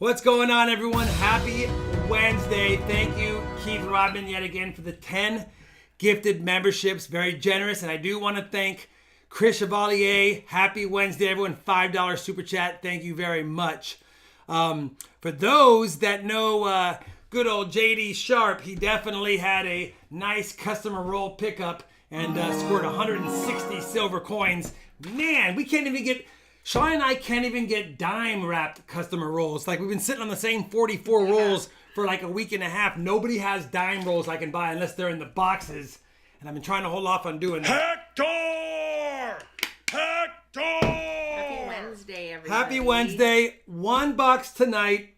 What's going on, everyone? Happy Wednesday. Thank you, Keith Rodman, yet again for the 10 gifted memberships. Very generous. And I do want to thank Chris Chevalier. Happy Wednesday, everyone. $5 super chat. Thank you very much. For those that know good old JD Sharp, he definitely had a nice customer roll pickup and scored 160 silver coins. Man, we can't even get... Sean and I can't even get dime-wrapped customer rolls. Like, we've been sitting on the same 44 rolls for like a week and a half. Nobody has dime rolls I can buy unless they're in the boxes. And I've been trying to hold off on doing that. Hector! Happy Wednesday, everybody. Happy Wednesday. One box tonight.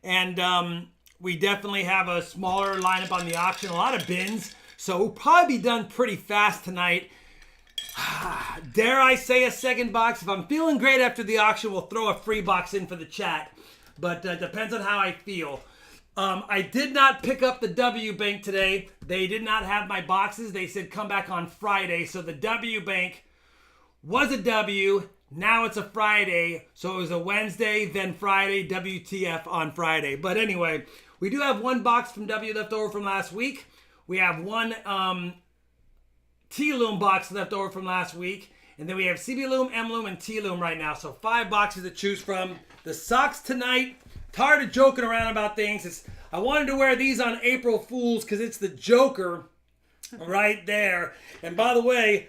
And we definitely have a smaller lineup on the auction. A lot of bins. So we'll probably be done pretty fast tonight. Dare I say a second box? If I'm feeling great after the auction, we'll throw a free box in for the chat. But depends on how I feel. I did not pick up the W Bank today. They did not have my boxes. They said come back on Friday. So the W Bank was a W. Now it's a Friday. So it was a Wednesday, then Friday, WTF on Friday. But anyway, we do have one box from W left over from last week. We have one... T-Loom box left over from last week. And then we have CB Loom, M Loom, and T-Loom right now. So 5 boxes to choose from. The socks tonight. Tired of joking around about things. I wanted to wear these on April Fools because it's the Joker right there. And by the way,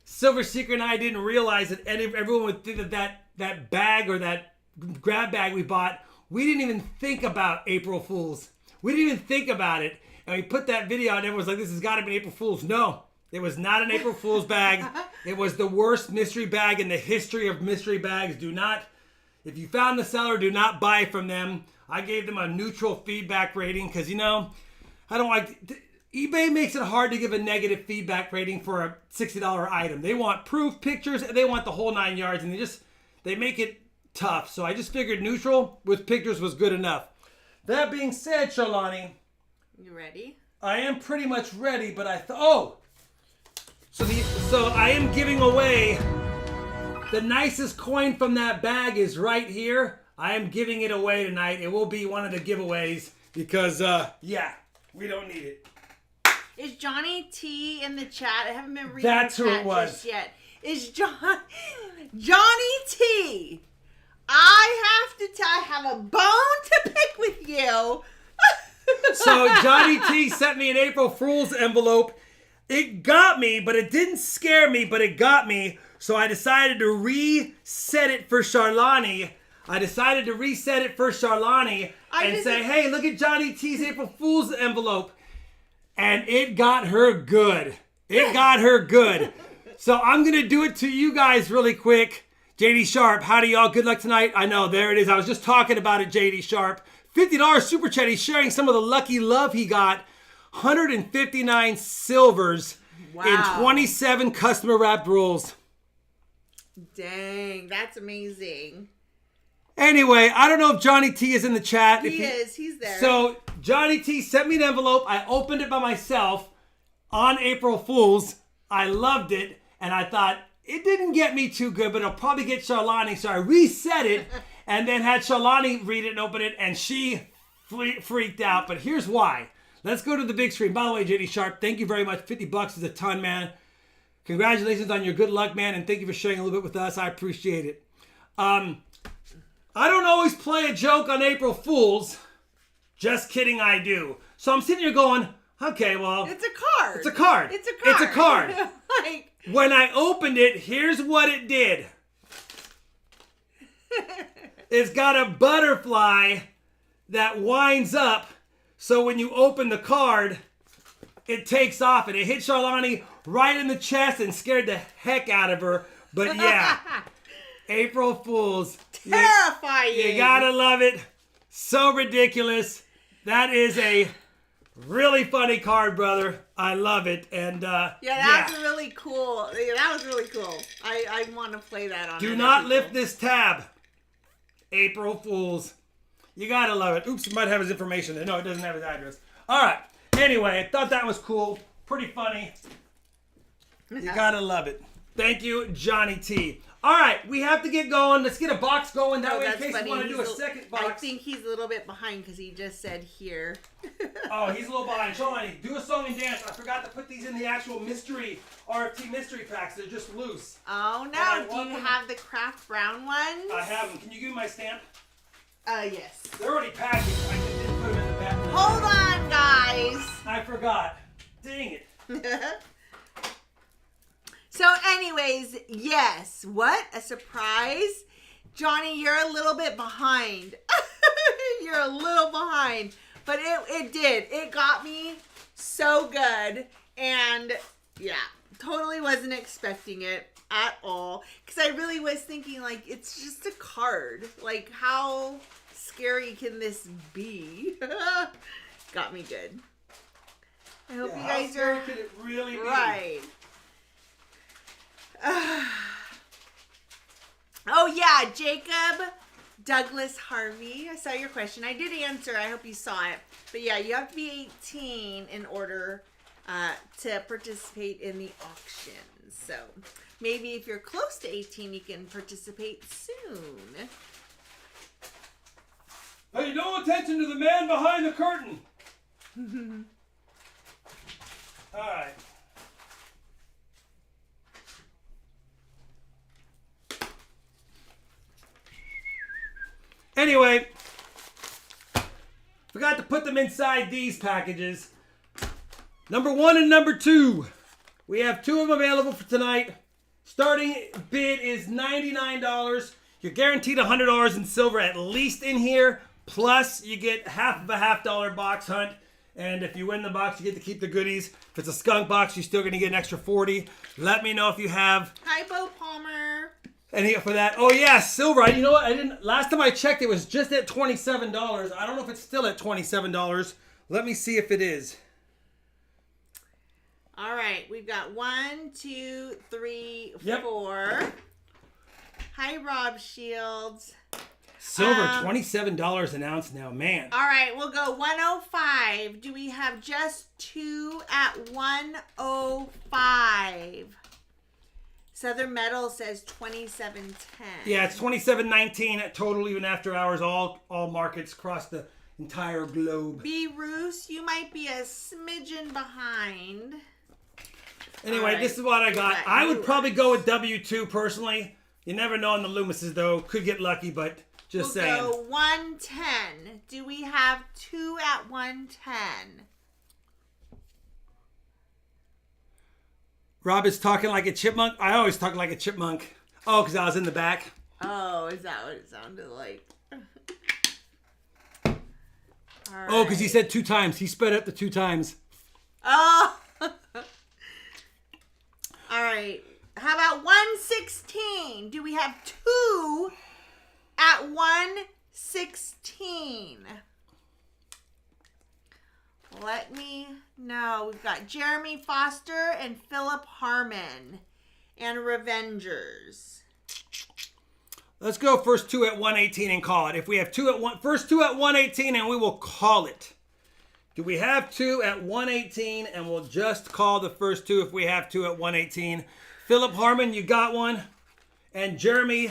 Silver Secret and I didn't realize that everyone would think that bag or that grab bag we bought, we didn't even think about April Fools. We didn't even think about it. And we put that video out and everyone was like, this has got to be April Fools. No. It was not an April Fool's bag. It was the worst mystery bag in the history of mystery bags. If you found the seller, do not buy from them. I gave them a neutral feedback rating because, I don't like... eBay makes it hard to give a negative feedback rating for a $60 item. They want proof, pictures, and they want the whole 9 yards, and they make it tough. So I just figured neutral with pictures was good enough. That being said, Shalani... You ready? I am pretty much ready, but I thought... So I am giving away the nicest coin from that bag is right here. I am giving it away tonight. It will be one of the giveaways because, we don't need it. Is Johnny T in the chat? I haven't been reading That's the who chat it was. just yet. Is Johnny T? I have a bone to pick with you. So Johnny T sent me an April Fool's envelope. It got me, but it didn't scare me, but it got me. So I decided to reset it for Charlani. And say, hey, look at Johnny T's April Fool's envelope. And it got her good. So I'm going to do it to you guys really quick. JD Sharp, howdy y'all. Good luck tonight. I know, there it is. I was just talking about it, JD Sharp. $50 super chat. He's sharing some of the lucky love he got. 159 silvers in 27 customer wrapped rolls. Dang, that's amazing. Anyway, I don't know if Johnny T is in the chat. He's there. So Johnny T sent me an envelope. I opened it by myself on April Fool's. I loved it. And I thought, it didn't get me too good, but it'll probably get Charlani. So I reset it and then had Charlani read it and open it. And she freaked out. But here's why. Let's go to the big screen. By the way, JD Sharp, thank you very much. $50 is a ton, man. Congratulations on your good luck, man, and thank you for sharing a little bit with us. I appreciate it. I don't always play a joke on April Fools. Just kidding, I do. So I'm sitting here going, okay, well... It's a card. It's a card. When I opened it, here's what it did. It's got a butterfly that winds up. So when you open the card, it takes off and it hit Charlani right in the chest and scared the heck out of her. But yeah, April Fools. Terrifying. You gotta love it. So ridiculous. That is a really funny card, brother. I love it. And that's really cool. Yeah, that was really cool. I want to play that on. Do not lift this tab. April Fools. You gotta love it. Oops, it might have his information there. No, it doesn't have his address. All right. Anyway, I thought that was cool. Pretty funny. You gotta love it. Thank you, Johnny T. All right, we have to get going. Let's get a box going. That way, in that's case funny. you want to do a second box. I think he's a little bit behind because he just said here. Oh, he's a little behind. Show me. Do a song and dance. I forgot to put these in the actual mystery RFT mystery packs. They're just loose. Oh no! Do you have the craft brown ones? I have them. Can you give me my stamp? Yes. They're already packaged. I just didn't put them in the back. Hold on, guys. I forgot. Dang it. So anyways, yes. What? A surprise? Johnny, you're a little bit behind. You're a little behind. But it did. It got me so good. And yeah, totally wasn't expecting it at all. Because I really was thinking, like, it's just a card. Like, how scary can this be? Got me good. I hope you guys how scary could it really be? Right. Oh yeah, Jacob Douglas Harvey. I saw your question. I did answer. I hope you saw it. But yeah, you have to be 18 in order to participate in the auction. So maybe if you're close to 18, you can participate soon. Hey, no attention to the man behind the curtain. All right. Anyway, forgot to put them inside these packages. Number 1 and number 2. We have 2 of them available for tonight. Starting bid is $99. You're guaranteed $100 in silver at least in here. Plus, you get half of a $50 box hunt. And if you win the box, you get to keep the goodies. If it's a skunk box, you're still going to get an extra 40. Let me know if you have. Hi, Bo Palmer. And for that, oh yeah, silver. You know what? I didn't. Last time I checked, it was just at $27. I don't know if it's still at $27. Let me see if it is. All right, we've got 1, 2, 3, Yep. 4. Hi, Rob Shields. Silver, $27 an ounce now, man. All right, we'll go 105. Do we have just 2 at 105? Southern Metal says 27.10. Yeah, it's 27.19 at total, even after hours. All markets across the entire globe. B. Roos, you might be a smidgen behind. Anyway, right. This is what I got. I would probably go with W2 personally. You never know on the Loomises though. Could get lucky, but just saying. We'll go 110. Do we have 2 at 110? Rob is talking like a chipmunk. I always talk like a chipmunk. Oh, because I was in the back. Oh, is that what it sounded like? All Oh, because he said 2 times. He sped up to 2 times. Oh. All right. How about 116? Do we have 2 at 116? Let me know. We've got Jeremy Foster and Philip Harmon and Revengers. Let's go first 2 at 118 and call it. If we have first 2 at 118 and we will call it. Do we have 2 at 118 and we'll just call the first 2 if we have 2 at 118. Philip Harmon, you got one. And Jeremy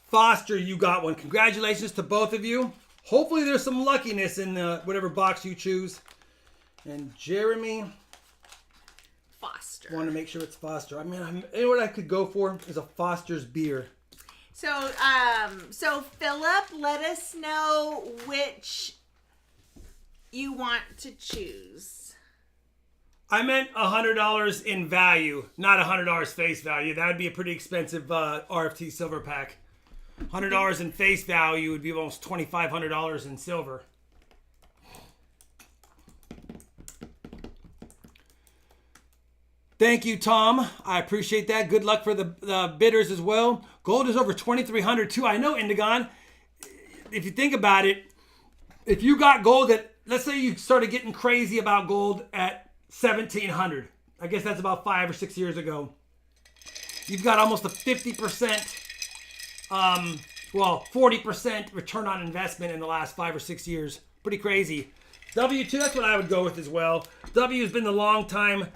Foster, you got one. Congratulations to both of you. Hopefully there's some luckiness in whatever box you choose. And Jeremy Foster. Want to make sure it's Foster. I mean, you know what I could go for is a Foster's beer. So Philip, let us know which you want to choose. I meant $100 in value, not $100 face value. That would be a pretty expensive RFT silver pack. $100 in face value would be almost $2,500 in silver. Thank you, Tom. I appreciate that. Good luck for the bidders as well. Gold is over 2,300 too. I know, Indigon. If you think about it, if you got gold at, let's say you started getting crazy about gold at 1,700. I guess that's about 5 or 6 years ago. You've got almost a 50%, 40% return on investment in the last 5 or 6 years. Pretty crazy. W2, that's what I would go with as well. W has been the long time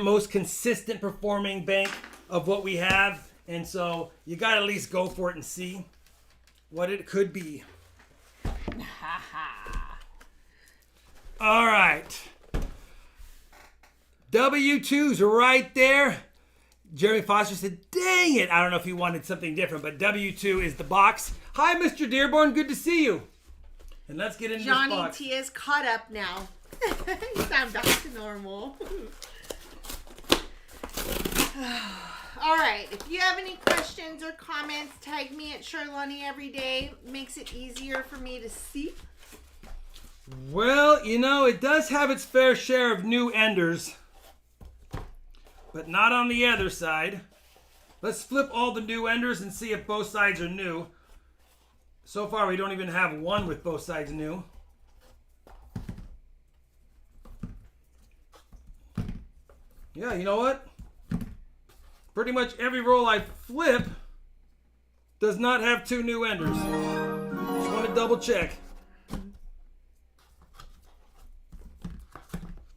most consistent performing bank of what we have. And so you got to at least go for it and see what it could be. All right. W2's right there. Jeremy Foster said, dang it. I don't know if he wanted something different, but W2 is the box. Hi, Mr. Dearborn. Good to see you. And let's get into Johnny this box. T is caught up now. You sound back to normal. All right. If you have any questions or comments, tag me at Charlani every day. Makes it easier for me to see. Well, you know, it does have its fair share of new enders, but not on the other side. Let's flip all the new enders and see if both sides are new. So far, we don't even have one with both sides new. Yeah, you know what? Pretty much every roll I flip does not have two new enders. Just want to double check.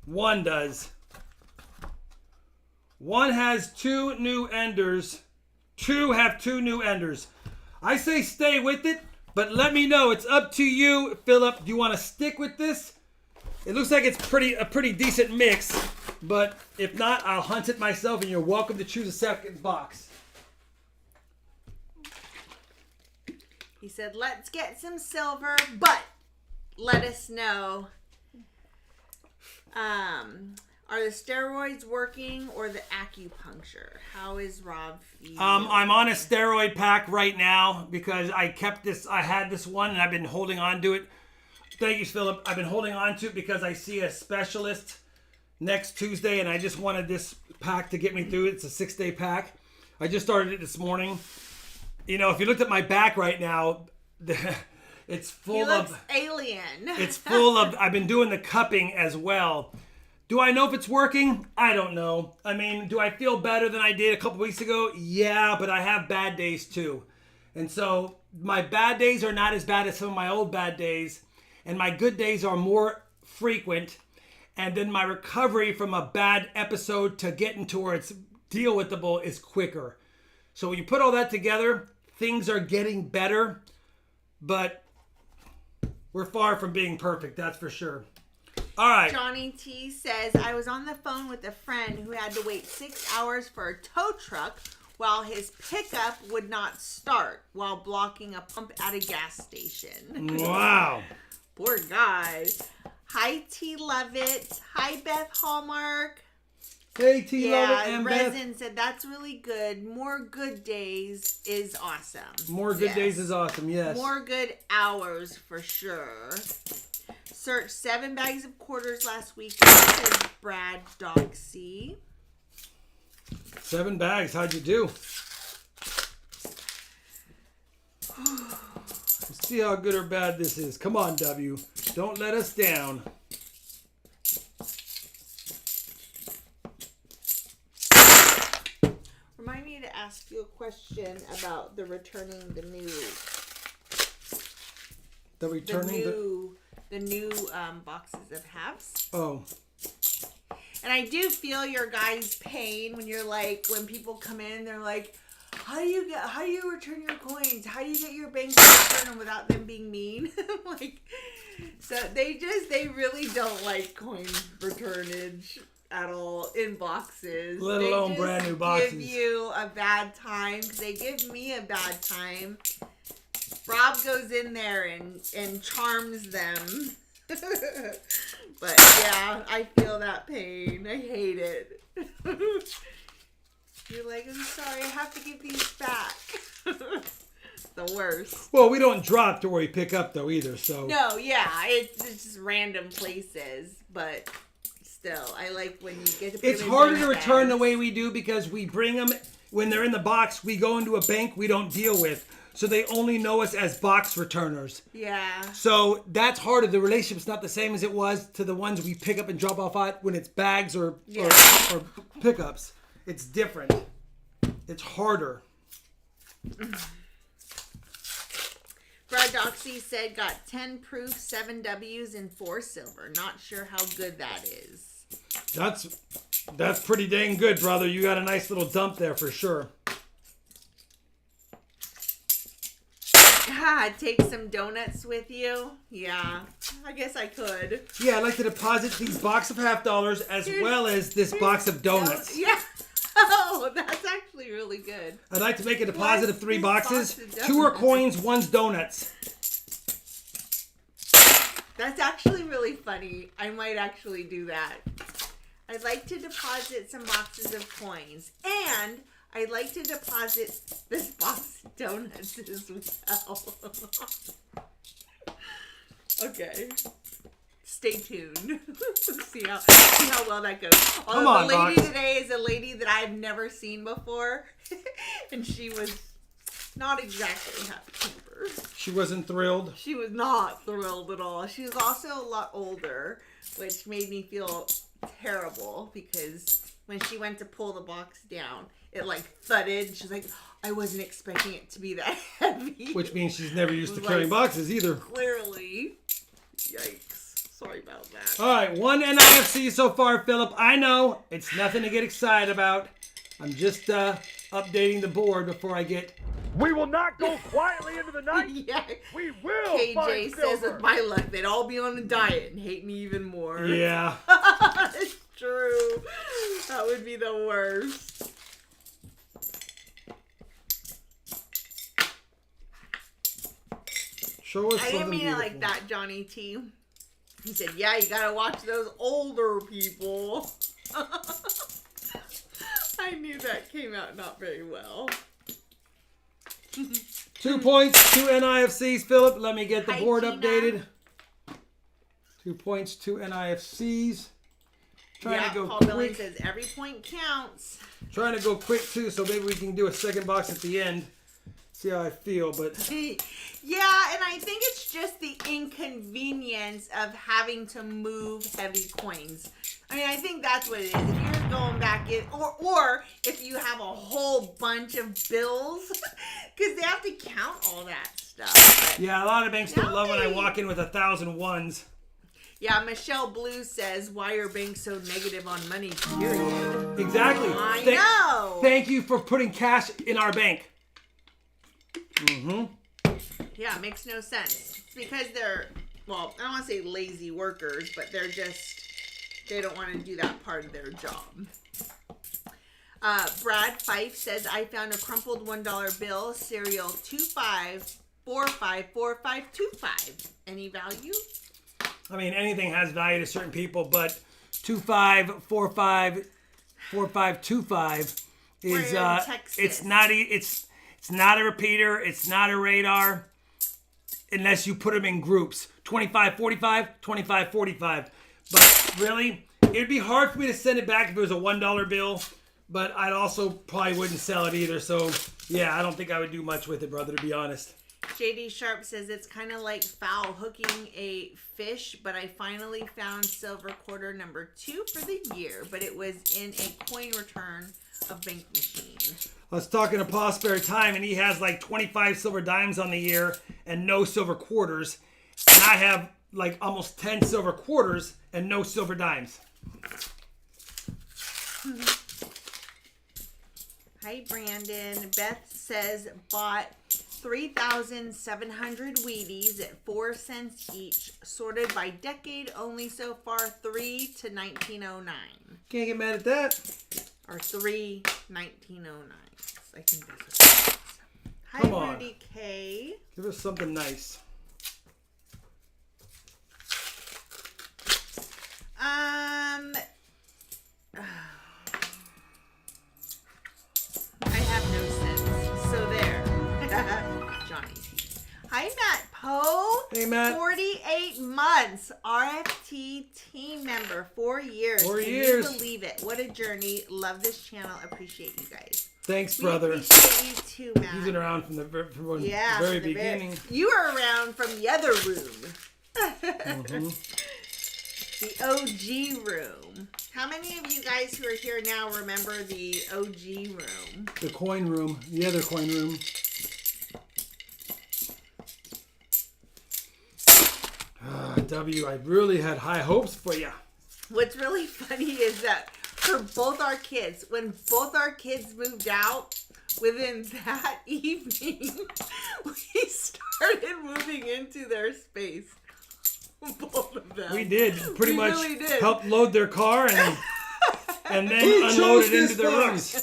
One does. One has two new enders. Two have two new enders. I say stay with it, but let me know. It's up to you, Philip. Do you want to stick with this? It looks like it's a pretty decent mix, but if not, I'll hunt it myself, and you're welcome to choose a second box. He said, let's get some silver, but let us know. Are the steroids working or the acupuncture? How is Rob feeling? I'm on a steroid pack right now because I had this one and I've been holding on to it. Thank you, Philip. I've been holding on to it because I see a specialist next Tuesday and I just wanted this pack to get me through it. It's a 6-day pack. I just started it this morning. You know, if you looked at my back right now, it's full of alien. It's full of, I've been doing the cupping as well. Do I know if it's working? I don't know. I mean, do I feel better than I did a couple weeks ago? Yeah, but I have bad days too. And so my bad days are not as bad as some of my old bad days. And my good days are more frequent. And then my recovery from a bad episode to getting to where it's deal withable is quicker. So when you put all that together, things are getting better. But we're far from being perfect, that's for sure. All right. Johnny T says, I was on the phone with a friend who had to wait 6 hours for a tow truck while his pickup would not start while blocking a pump at a gas station. Wow. Poor guy. Hi, T Lovett. Hi, Beth Hallmark. Hey, T Lovett and Beth. Resin said, that's really good. More good days is awesome. More good days is awesome, yes. More good hours for sure. Searched 7 bags of quarters last week, said Brad Doxy. 7 bags, how'd you do? Let's see how good or bad this is. Come on, W. Don't let us down. Remind me to ask you a question about the returning the new boxes of halves. Oh. And I do feel your guys' pain when you're like, when people come in, they're like, how do you return your coins? How do you get your bank to return them without them being mean? Like, so they really don't like coin returnage at all in boxes. Let alone brand new boxes. They give you a bad time. They give me a bad time. Rob goes in there and charms them. But yeah, I feel that pain. I hate it. You're like, I'm sorry, I have to give these back. The worst. Well, we don't drop to where we pick up though either, so. No, yeah, it's just random places, but still, I like when you get to put It's them in harder to bags. return the way we do because we bring them, when they're in the box, we go into a bank we don't deal with. So they only know us as box returners. Yeah. So that's harder. The relationship's not the same as it was to the ones we pick up and drop off at when it's bags or pickups. It's different. It's harder. Brad Doxy said got 10 proof, 7 W's, and 4 silver. Not sure how good that is. That's pretty dang good, brother. You got a nice little dump there for sure. take some donuts with you. Yeah, I guess I could. Yeah, I'd like to deposit these box of $half as well as this box of donuts. Yeah. Oh, that's actually really good. I'd like to make a deposit of 3 boxes. Box of 2 are coins, 1's donuts. That's actually really funny. I might actually do that. I'd like to deposit some boxes of coins. And I'd like to deposit this box of donuts as well. Okay. Stay tuned. see how well that goes. Although the lady today is a lady that I've never seen before. And she was not exactly happy camper. She wasn't thrilled? She was not thrilled at all. She was also a lot older, which made me feel terrible because when she went to pull the box down, it like thudded. She's like, I wasn't expecting it to be that heavy. Which means she's never used to carrying boxes either. Clearly. Yikes. Sorry about that. All right, 1 NIFC so far, Philip. I know it's nothing to get excited about. I'm just updating the board before I get... We will not go quietly into the night. Yeah. We will KJ find says silver. with my luck, they'd all be on a diet and hate me even more. Yeah. It's true. That would be the worst. Show us I didn't something mean beautiful. it like that, Johnny T. He said, yeah, you gotta watch those older people. I knew that came out not very well. 2 points, 2 NIFCs, Philip. Let me get the Hi, board Gina. updated. 2 points, 2 NIFCs. Trying to go Paul Billing quick. says every point counts. Trying to go quick too, so maybe we can do a second box at the end. See how I feel, but Yeah, and I think it's just the inconvenience of having to move heavy coins. I mean, I think that's what it is. If you're going back in, or if you have a whole bunch of bills, because they have to count all that stuff. But yeah, a lot of banks don't love when I walk in with 1,000 ones. yeah, Michelle Blue says, why are banks so negative on money, period? Exactly. I know. Thank you for putting cash in our bank. Yeah, it makes no sense. It's because they're, well, I don't want to say lazy workers, but they're just, they don't want to do that part of their job. Brad Fife says, I found a crumpled $1 bill, serial 25454525. Any value? I mean, anything has value to certain people, but 25454525 is We're in Texas. it's not a repeater, it's not a radar unless you put them in groups. 2545, 2545. But really, it'd be hard for me to send it back if it was a $1 bill, but I'd also probably wouldn't sell it either. So, yeah, I don't think I would do much with it, brother, to be honest. JD Sharp says it's kind of like foul hooking a fish, but I finally found silver quarter number 2 for the year, but it was in a coin return of bank machine. I was talking to Paul Spare Time, and he has like 25 silver dimes on the year and no silver quarters. And I have like almost 10 silver quarters and no silver dimes. Hi, Brandon. Beth says bought 3,700 Wheaties at 4 cents each, sorted by decade only so far, 3 to 1909. Can't get mad at that. Or 3 1909. I think that's what it is. Hi, Come on. Rudy K. Give us something nice. I have no sense. So there. Johnny T. Hi, Matt Poe. Hey, Matt. 48 months. RFT team member. 4 years. 4 Can years. you believe it? What a journey. Love this channel. Appreciate you guys. Thanks, We brother. appreciate you too, Matt. He's been around from the very from beginning. You were around from the other room. The OG room. How many of you guys who are here now remember the OG room? The coin room. The other coin room. W, I really had high hopes for you. What's really funny is that for both our kids, when both our kids moved out, within that evening, we started moving into their space. Both of them. We did. Pretty We much really did. helped load their car and then Who unload chose it into this their box?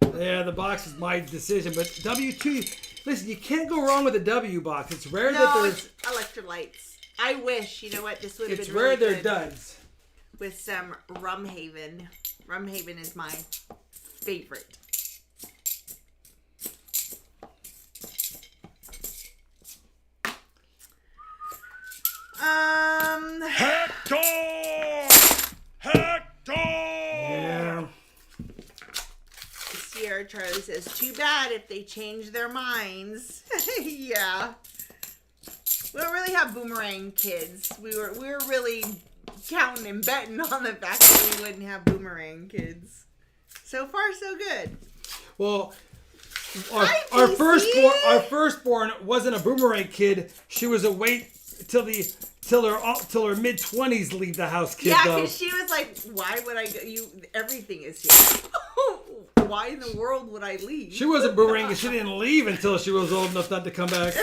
rooms. Yeah, the box is my decision. But W2, listen, you can't go wrong with a W box. It's rare that No, there's... it's electrolytes. I wish, you know what, this would have It's been rare really they're good duds. with some Rum Haven. Rum Haven is my favorite. Hector! Hector! Yeah. Sierra Charlie says, too bad if they change their minds. Yeah. We don't really have boomerang kids. We were really counting and betting on the fact that we wouldn't have boomerang kids. So far, so good. Well, Hi, our PC. firstborn wasn't a boomerang kid. She was a wait till her mid-20s leave the house kid, Yeah, though. because she was like, why would I go? Everything is here. Why in the world would I leave? She wasn't boomerang because she didn't leave until she was old enough not to come back.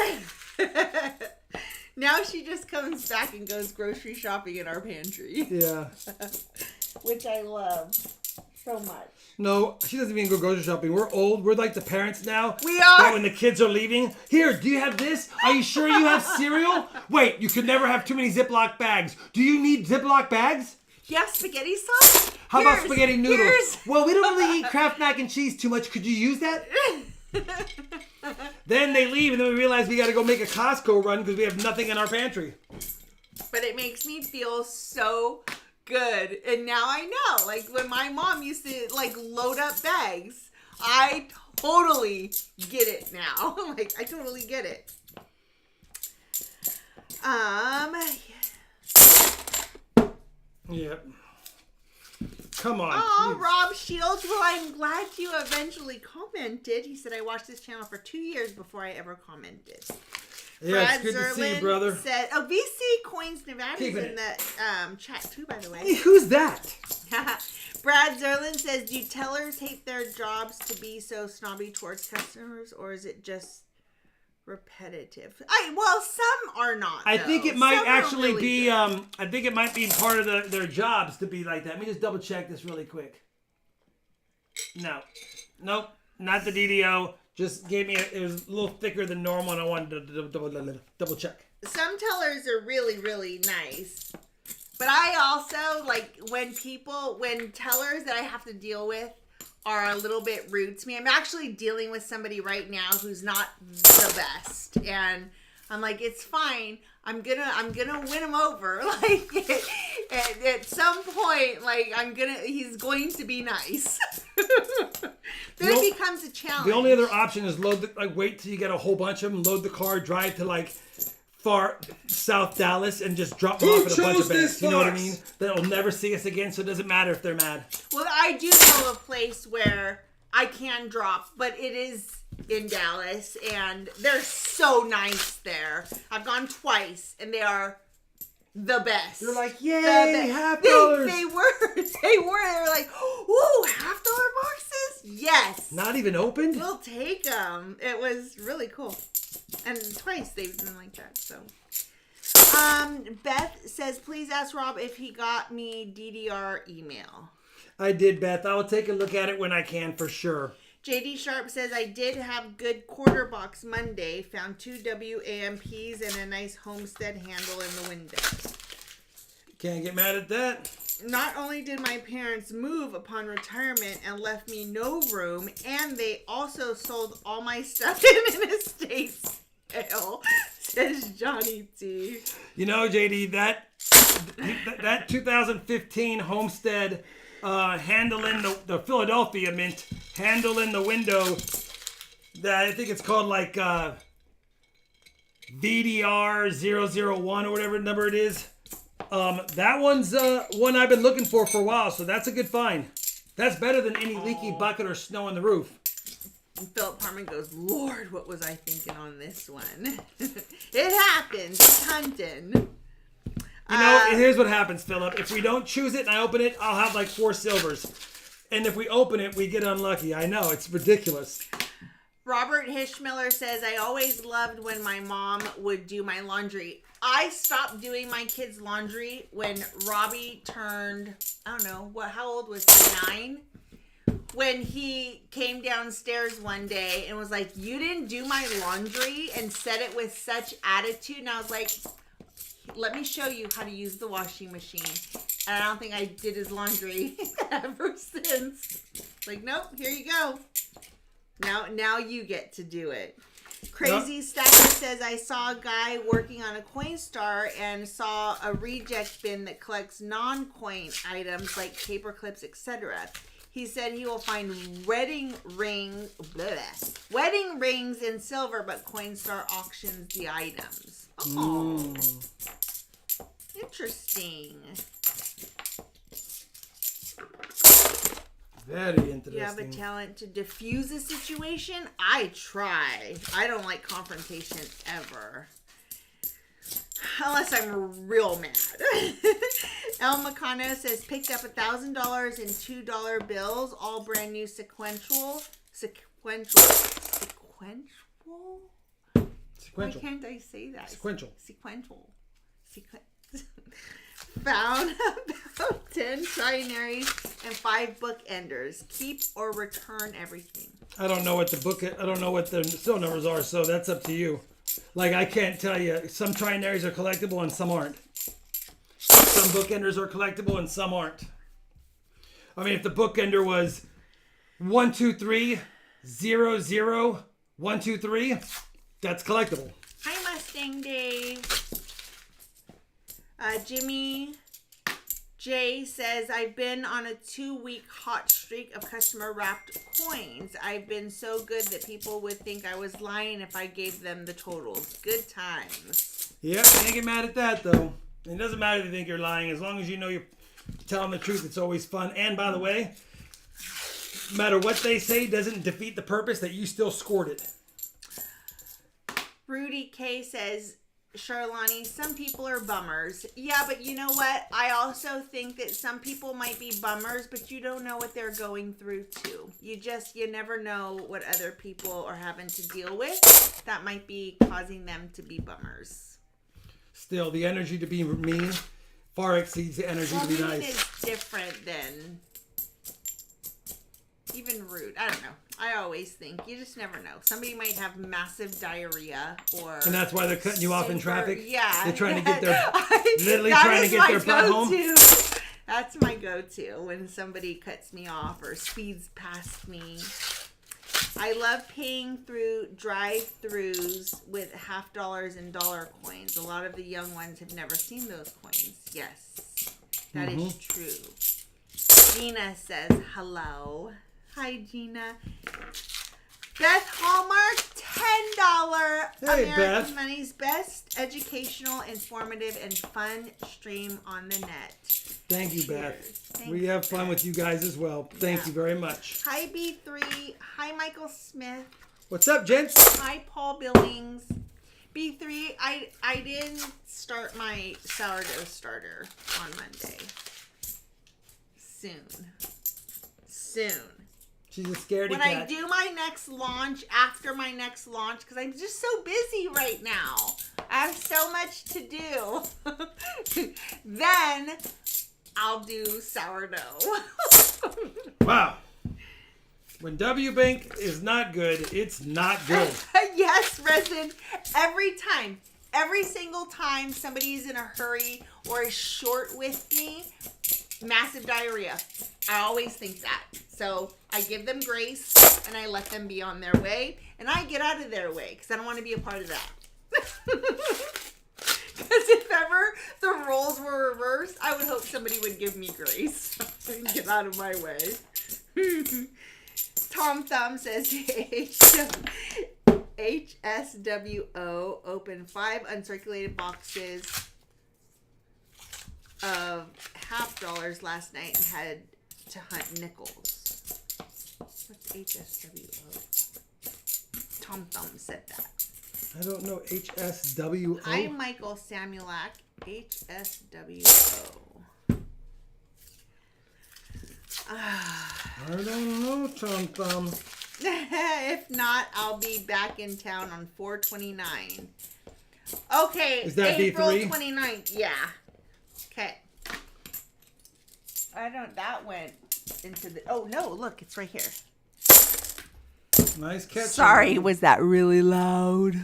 Now she just comes back and goes grocery shopping in our pantry, Yeah. which I love so much. No, she doesn't even go grocery shopping. We're old. We're like the parents now. We are. That when the kids are leaving, here, do you have this? Are you sure you have cereal? Wait, you could never have too many Ziploc bags. Do you need Ziploc bags? You have spaghetti sauce? How about Here's- spaghetti noodles? here's- Well, we don't really eat Kraft mac and cheese too much. Could you use that? Then they leave, and then we realize we got to go make a Costco run because we have nothing in our pantry. But it makes me feel so good. And now I know. Like when my mom used to like load up bags, I totally get it now. Like I totally get it. Yep. Come on. Oh, please. Rob Shields. Well, I'm glad you eventually commented. He said I watched this channel for 2 years before I ever commented. Yeah, it's good to see you, brother. Said, oh, VC Coins Nevada is Keeping in it. the chat too, by the Hey, way. who's that? Brad Zerlin says, do tellers hate their jobs to be so snobby towards customers, or is it just repetitive? Well, some are not. I though. think it might Some are actually really be. good. I think it might be part of their jobs to be like that. Let me just double check this really quick. No, nope, not the DDO. Just gave me. It was a little thicker than normal, and I wanted to double check. Some tellers are really, really nice. But I also, like, when tellers that I have to deal with are a little bit rude to me. I'm actually dealing with somebody right now who's not the best. And I'm like, it's fine. I'm gonna win him over. Like, at some point, like, he's going to be nice. Then it becomes a challenge. The only other option is wait till you get a whole bunch of them, load the car, drive to like far South Dallas, and just drop them Who off at a bunch chose of banks. this You know what I box? mean? They'll never see us again, so it doesn't matter if they're mad. Well, I do know a place where I can drop, but it is in Dallas, and they're so nice there. I've gone twice, and they are the best. You're like, The yay, best. $50. They were. They were like, ooh, $50 boxes? Yes. Not even opened? We'll take them. It was really cool. And twice they've been like that, so. Beth says, please ask Rob if he got me DDR email. I did, Beth. I will take a look at it when I can, for sure. JD Sharp says, I did have good quarter box Monday. Found 2 WAMPs and a nice Homestead handle in the window. Can't get mad at that. Not only did my parents move upon retirement and left me no room, and they also sold all my stuff in an estate sale, says Johnny T. You know, JD, that 2015 Homestead handling the Philadelphia Mint, handling the window, that I think it's called like VDR001 or whatever number it is. That one's one I've been looking for a while, so that's a good find. That's better than any leaky bucket or snow on the roof. And Philip Parman goes, Lord, what was I thinking on this one? It happens. It's hunting. You know, here's what happens, Philip. If we don't choose it and I open it, I'll have like 4 silvers. And if we open it, we get unlucky. I know, it's ridiculous. Robert Hishmiller says, I always loved when my mom would do my laundry. I stopped doing my kids' laundry when Robbie turned, I don't know, how old was he, 9? When he came downstairs one day and was like, you didn't do my laundry, and said it with such attitude. And I was like, let me show you how to use the washing machine. And I don't think I did his laundry ever since. Like, nope, here you go. Now you get to do it. Crazy Stacker says, I saw a guy working on a Coinstar and saw a reject bin that collects non-coin items like paper clips, etc. He said he will find wedding rings in silver, but Coinstar auctions the items. Oh, interesting. Very interesting. You have a talent to diffuse a situation? I try. I don't like confrontation ever. Unless I'm real mad. El Macano says, picked up $1,000 in $2 bills, all brand new sequential. Why can't I say that? Sequential. Found about 10 trinaries and 5 bookenders. Keep or return everything. I don't know what the still numbers are, so that's up to you. Like, I can't tell you. Some trinaries are collectible and some aren't. Some bookenders are collectible and some aren't. I mean, if the bookender was 1 2 3 0 0 1 2 3, that's collectible. Hi, Mustang Dave. Jimmy J says, I've been on a 2-week hot streak of customer wrapped coins. I've been so good that people would think I was lying if I gave them the totals. Good times. Yeah, can't get mad at that, though. It doesn't matter if you think you're lying. As long as you know you're telling the truth, it's always fun. And by the way, no matter what they say doesn't defeat the purpose that you still scored it. Rudy K says, Charlani, some people are bummers. Yeah, but you know what? I also think that some people might be bummers, but you don't know what they're going through too. You never know what other people are having to deal with. That might be causing them to be bummers. Still, the energy to be mean far exceeds the energy to be mean nice. is different than even rude. I don't know. I always think you just never know. Somebody might have massive diarrhea, and that's why they're cutting you off in traffic. Yeah, they're trying to get their butt home. That's my go-to when somebody cuts me off or speeds past me. I love paying through drive-thrus with $50 and dollar coins. A lot of the young ones have never seen those coins. Yes, that is true. Gina says hello. Hi, Gina. Beth Hallmark, $10. Hey, American Beth. Money's best educational, informative, and fun stream on the net. Thank you, Beth. Thanks, we have fun Beth. with you guys as well. Thank you very much. Hi, B3. Hi, Michael Smith. What's up, gents? Hi, Paul Billings. B3, I didn't start my sourdough starter on Monday. Soon. She's a scaredy When cat. I do my next launch, after my next launch, because I'm just so busy right now. I have so much to do. Then I'll do sourdough. Wow. When WBank is not good, it's not good. Yes, Resin. Every single time somebody's in a hurry or is short with me, massive diarrhea. I always think that. So I give them grace and I let them be on their way and I get out of their way because I don't want to be a part of that. Because if ever the roles were reversed, I would hope somebody would give me grace and get out of my way. Tom Thumb says HSWO opened 5 uncirculated boxes of $50 last night and had to hunt nickels. What's HSWO? Tom Thumb said that. I don't know. HSWO. Hi, Michael Samulak. HSWO. I don't know, Tom Thumb. If not, I'll be back in town on 4/29. Okay, Is that April D3? 29th. Yeah. Okay. That went into the... Oh, no, look, it's right here. Nice catch. Sorry, was that really loud?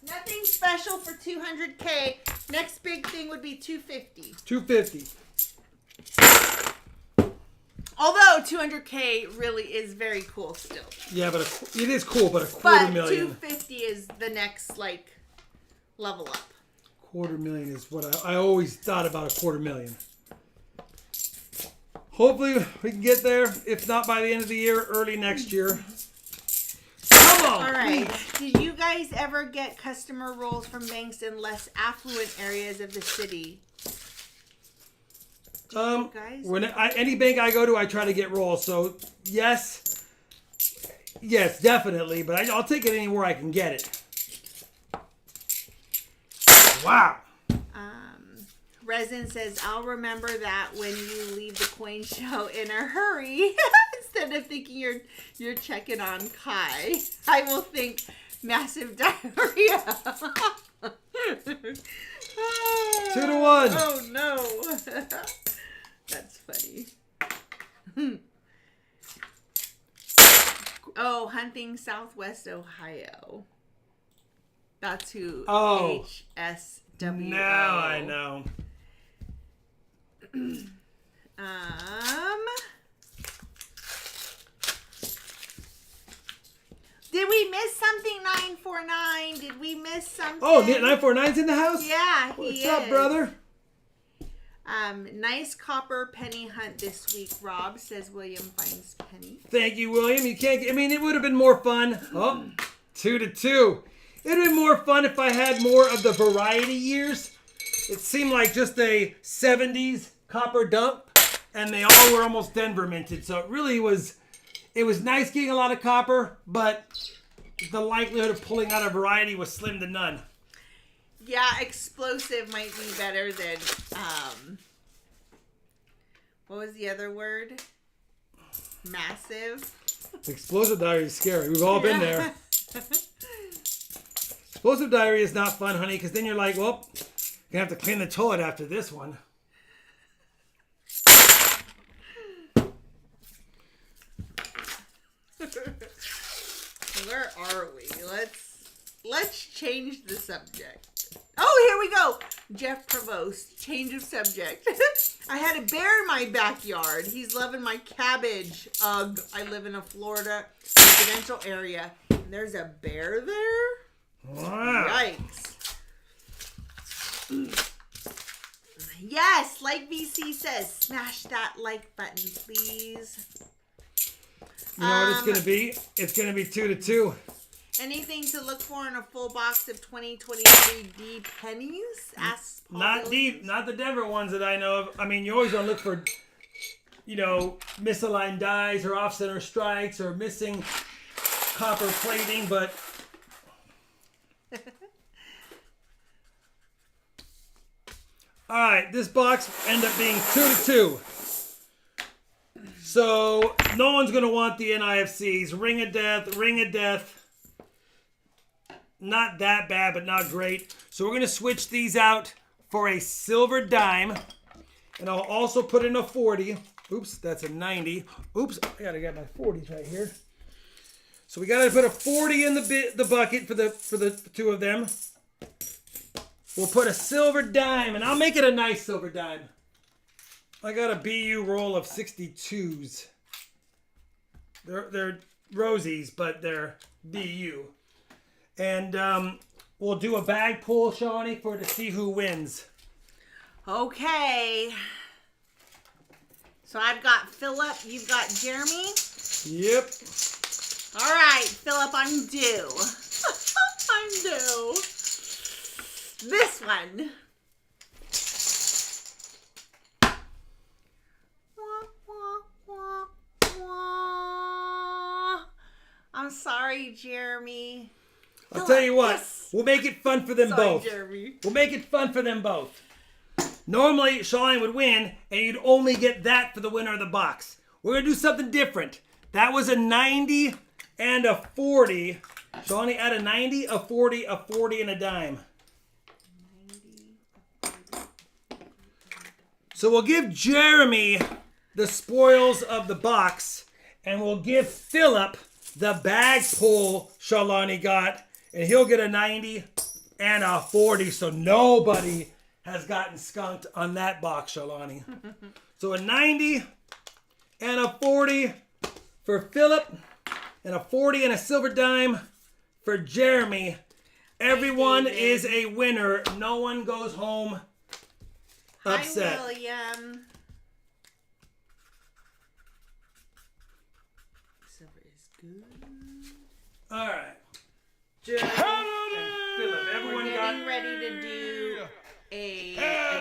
Nothing special for 200K. Next big thing would be 250. 250. Although 200K really is very cool still. Yeah, but it is cool, but a quarter million. 250 is the next, like, level up. Quarter million is what I always thought about, a quarter million. Hopefully we can get there. If not by the end of the year, early next year. Come on. All right. Did you guys ever get customer rolls from banks in less affluent areas of the city? Guys? Any bank I go to, I try to get rolls. So yes, definitely. But I'll take it anywhere I can get it. Wow. Resin says, I'll remember that when you leave the coin show in a hurry. Instead of thinking you're checking on Kai, I will think massive diarrhea. 2-1. Oh no. That's funny. Oh, hunting Southwest Ohio. That's who HSW. Now I know. Did we miss something, 949? Did we miss something? Oh, 949's in the house? Yeah, What's up, brother? Nice copper penny hunt this week, Rob, says William finds penny. Thank you, William. You can't. I mean, it would have been more fun. Oh, 2-2. It would have been more fun if I had more of the variety years. It seemed like just a 70s copper dump, and they all were almost Denver minted. So it really was. It was nice getting a lot of copper, but the likelihood of pulling out a variety was slim to none. Yeah, explosive might be better than, what was the other word? Massive. Explosive diarrhea is scary. We've all been there. Explosive diarrhea is not fun, honey, because then you're like, well, you're going to have to clean the toilet after this one. Where are we? Let's change the subject. Oh, here we go. Jeff Provost, change of subject. I had a bear in my backyard. He's loving my cabbage. Ugh, I live in a Florida residential area. And there's a bear there? Wow. Yikes. Yes, like VC says, smash that like button, please. You know what it's going to be? It's going to be 2-2. Anything to look for in a full box of 2023 D pennies? Ask Paul Not Williams. not the Denver ones that I know of. I mean, you always want to look for, misaligned dies or off-center strikes or missing copper plating, but... All right, this box ended up being 2-2. So, no one's going to want the NIFCs. Ring of Death. Not that bad, but not great. So we're going to switch these out for a silver dime. And I'll also put in a 40. Oops, that's a 90. Oops, I got to get my 40s right here. So we got to put a 40 in the bucket for the two of them. We'll put a silver dime, and I'll make it a nice silver dime. I got a BU roll of 62s. They're rosies, but they're BU. And we'll do a bag pull, Shawnee, to see who wins. Okay. So I've got Philip. You've got Jeremy. Yep. All right, Philip, I'm due. I'm due. This one. I'm sorry, Jeremy. I'll tell you what. Yes. We'll make it fun for them Sorry, both. Jeremy. We'll make it fun for them both. Normally, Shawnee would win, and you'd only get that for the winner of the box. We're going to do something different. That was a 90 and a 40. Shawnee add a 90, a 40, a 40, and a dime. So we'll give Jeremy the spoils of the box, and we'll give Philip the bag pull Shawnee got, and he'll get a 90 and a 40. So nobody has gotten skunked on that box, Shawnee. So a 90 and a 40 for Philip, and a 40 and a silver dime for Jeremy. Everyone is a winner. No one goes home upset. Hi, William. Silver is good. All right. Jeremy and Philip. Everyone We're got... getting ready to do a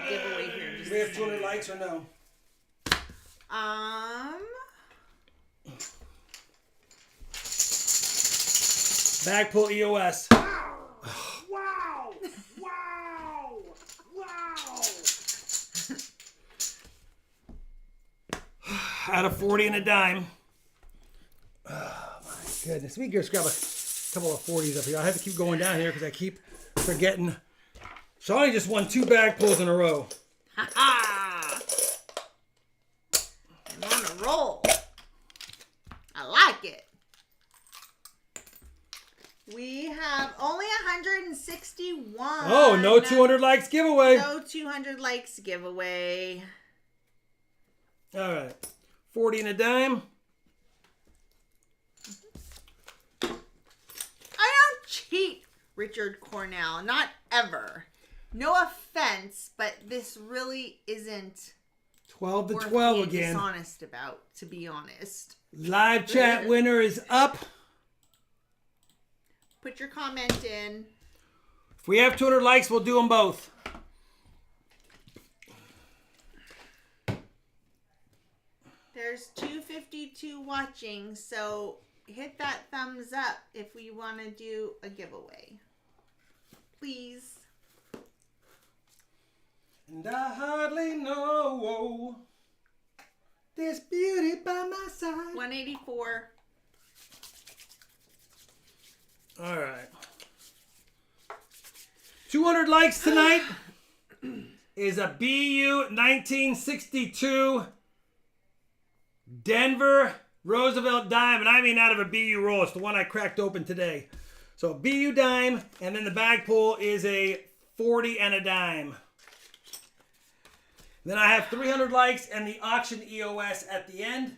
giveaway here. Do we have 200 likes or no? Bag pull EOS. Wow! Wow! Wow! Out of 40 and a dime. Oh my goodness. Let me just grab a couple of 40s up here. I have to keep going down here because I keep forgetting. Shawnee just won 2 bag pulls in a row. Ha ha! I'm on a roll. I like it. We have only 161. Oh, no 200 likes giveaway. No 200 likes giveaway. All right. 40 and a dime. I don't cheat, Richard Cornell. Not ever. No offense, but this really isn't 12 to worth 12 being again. dishonest about, to be honest. Live chat winner is up. Put your comment in. If we have 200 likes, we'll do them both. There's 252 watching, so hit that thumbs up if we want to do a giveaway. Please. And I hardly know this beauty by my side. 184. All right. 200 likes tonight is a BU 1962 Denver Roosevelt dime. And I mean out of a BU roll. It's the one I cracked open today. So BU dime, and then the bag pull is a 40 and a dime. Then I have 300 likes and the auction EOS at the end.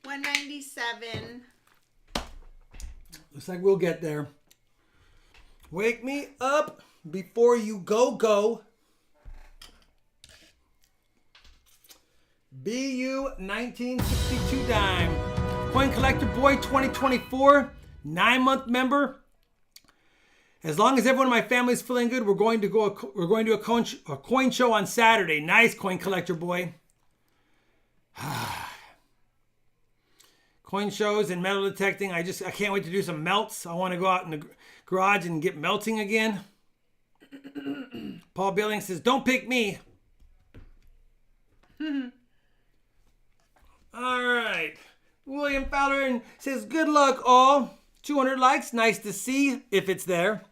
$197. Looks like we'll get there. Wake me up before you go. BU 1962 dime. Coin Collector Boy 2024. 9-month member. As long as everyone in my family is feeling good, we're going to do a coin show on Saturday. Nice, Coin Collector Boy. Coin shows and metal detecting. I can't wait to do some melts. I want to go out in the garage and get melting again. Paul Billings says, "Don't pick me." All right. William Fowler says, "Good luck, all." 200 likes. Nice to see if it's there.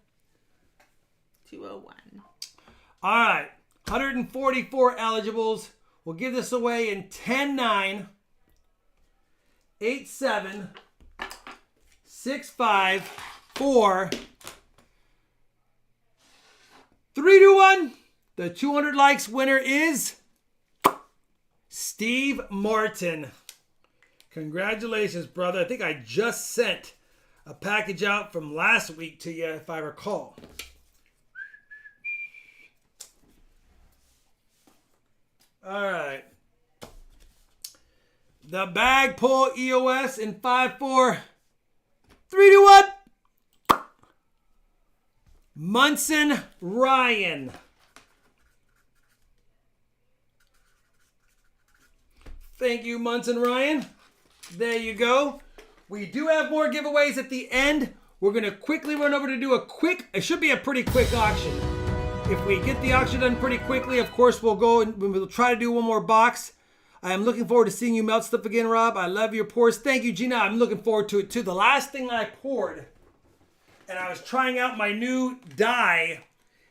201. All right. 144 eligibles. We'll give this away in 10-9, 8-7, 6-5, 4, 3-1. The 200 likes winner is Steve Martin. Congratulations, brother. I think I just sent a package out from last week to you, if I recall. All right. The bag pull EOS in 5-4. 3-1. Munson Ryan. Thank you, Munson Ryan. There you go. We do have more giveaways at the end. We're going to quickly run over to do it should be a pretty quick auction. If we get the auction done pretty quickly, of course, we'll go and we'll try to do one more box. I am looking forward to seeing you melt stuff again, Rob. I love your pours. Thank you, Gina. I'm looking forward to it too. The last thing I poured, and I was trying out my new dye,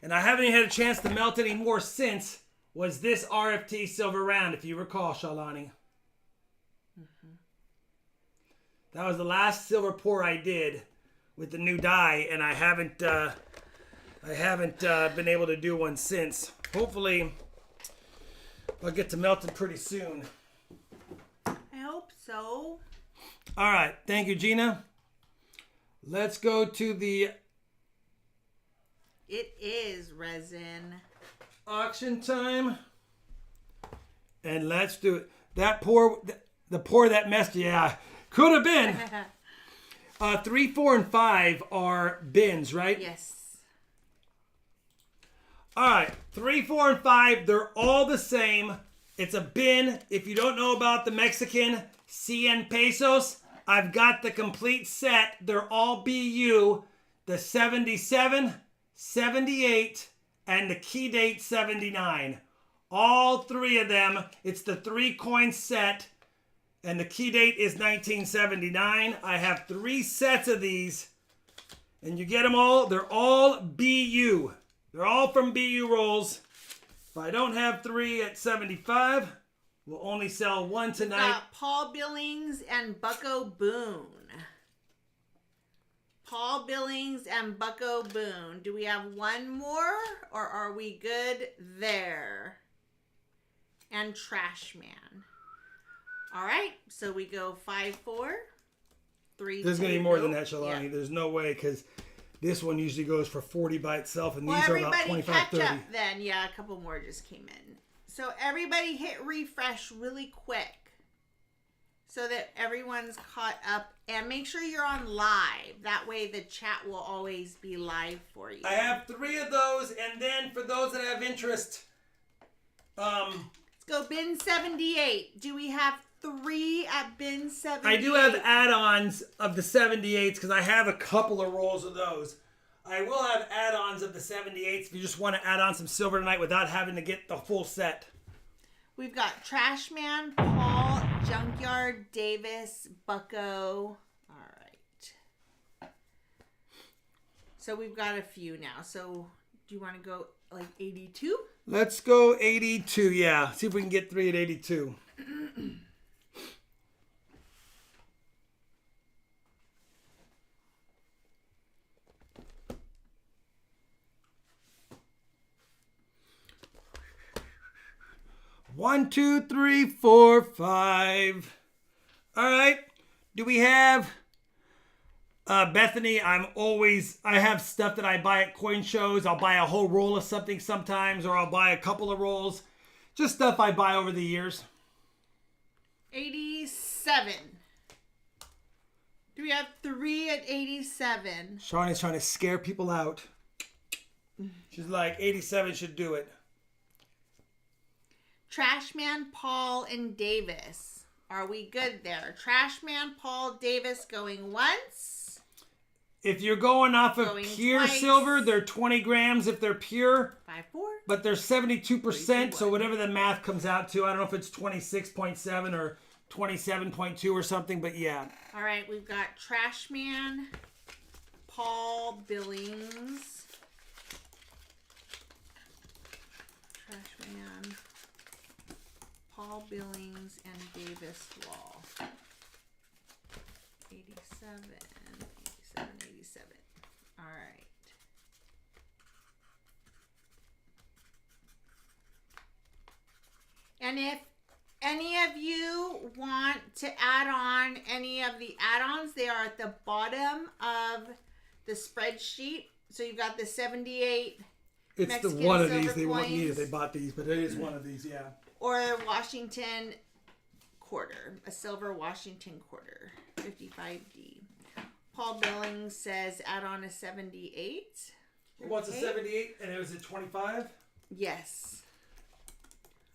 and I haven't even had a chance to melt any more since, was this RFT silver round, if you recall, Shalani. That was the last silver pour I did with the new dye, and I haven't been able to do one since. Hopefully, I'll get to melting pretty soon. I hope so. All right, thank you, Gina. Let's go to the It is resin. auction time, and let's do it. That pour, the pour that messed, yeah, could have been. 3, 4, and 5 are bins, right? Yes. All right, 3, 4, and 5, they're all the same. It's a bin. If you don't know about the Mexican 100 pesos, I've got the complete set. They're all BU, the 77, 78, and the key date 79. All 3 of them. It's the 3-coin set, and the key date is 1979. I have 3 sets of these, and you get them all. They're all BU. They're all from BU rolls. If I don't have 3 at 75, we'll only sell 1 tonight. Paul Billings and Bucko Boone. Paul Billings and Bucko Boone. Do we have one more, or are we good there? And Trash Man. All right, so we go 5, 4, 3. There's going to be more than that, Yeah. Shalani. There's no way, because this one usually goes for 40 by itself, and Well, these are about everybody 25, catch 30. up then. Yeah, a couple more just came in. So everybody hit refresh really quick so that everyone's caught up. And make sure you're on live. That way the chat will always be live for you. I have 3 of those, and then for those that have interest, Let's go bin 78. Do we have 3 at bin 78? I do have add-ons of the 78s because I have a couple of rolls of those. I will have add-ons of the 78s if you just want to add on some silver tonight without having to get the full set. We've got Trash Man, Paul, Junkyard, Davis, Bucko. All right. So we've got a few now. So do you want to go like 82? Let's go 82, yeah. See if we can get 3 at 82. One, 2, 3, 4, 5. All right. Do we have Bethany? I have stuff that I buy at coin shows. I'll buy a whole roll of something sometimes, or I'll buy a couple of rolls. Just stuff I buy over the years. 87. Do we have 3 at 87? Shawnee's trying to scare people out. She's like, 87 should do it. Trashman, Paul, and Davis. Are we good there? Trashman, Paul, Davis going once. If you're going off of Going pure twice. silver, they're 20 grams if they're pure. 5, 4. But they're 72%, so 3, 2, 1. whatever the math comes out to, I don't know if it's 26.7 or 27.2 or something, but yeah. All right, we've got Trashman, Paul Billings. Trashman, Paul Billings, and Davis Wall. 87, 87, 87. All right. And if any of you want to add on any of the add-ons, they are at the bottom of the spreadsheet. So you've got the 78 It's Mexican the one of these. silver They want coins. they bought these, but it is one of these, yeah. or a Washington quarter, a silver Washington quarter, 55D. Paul Billings says add on a 78. He wants a 78, and it was at 25. Yes.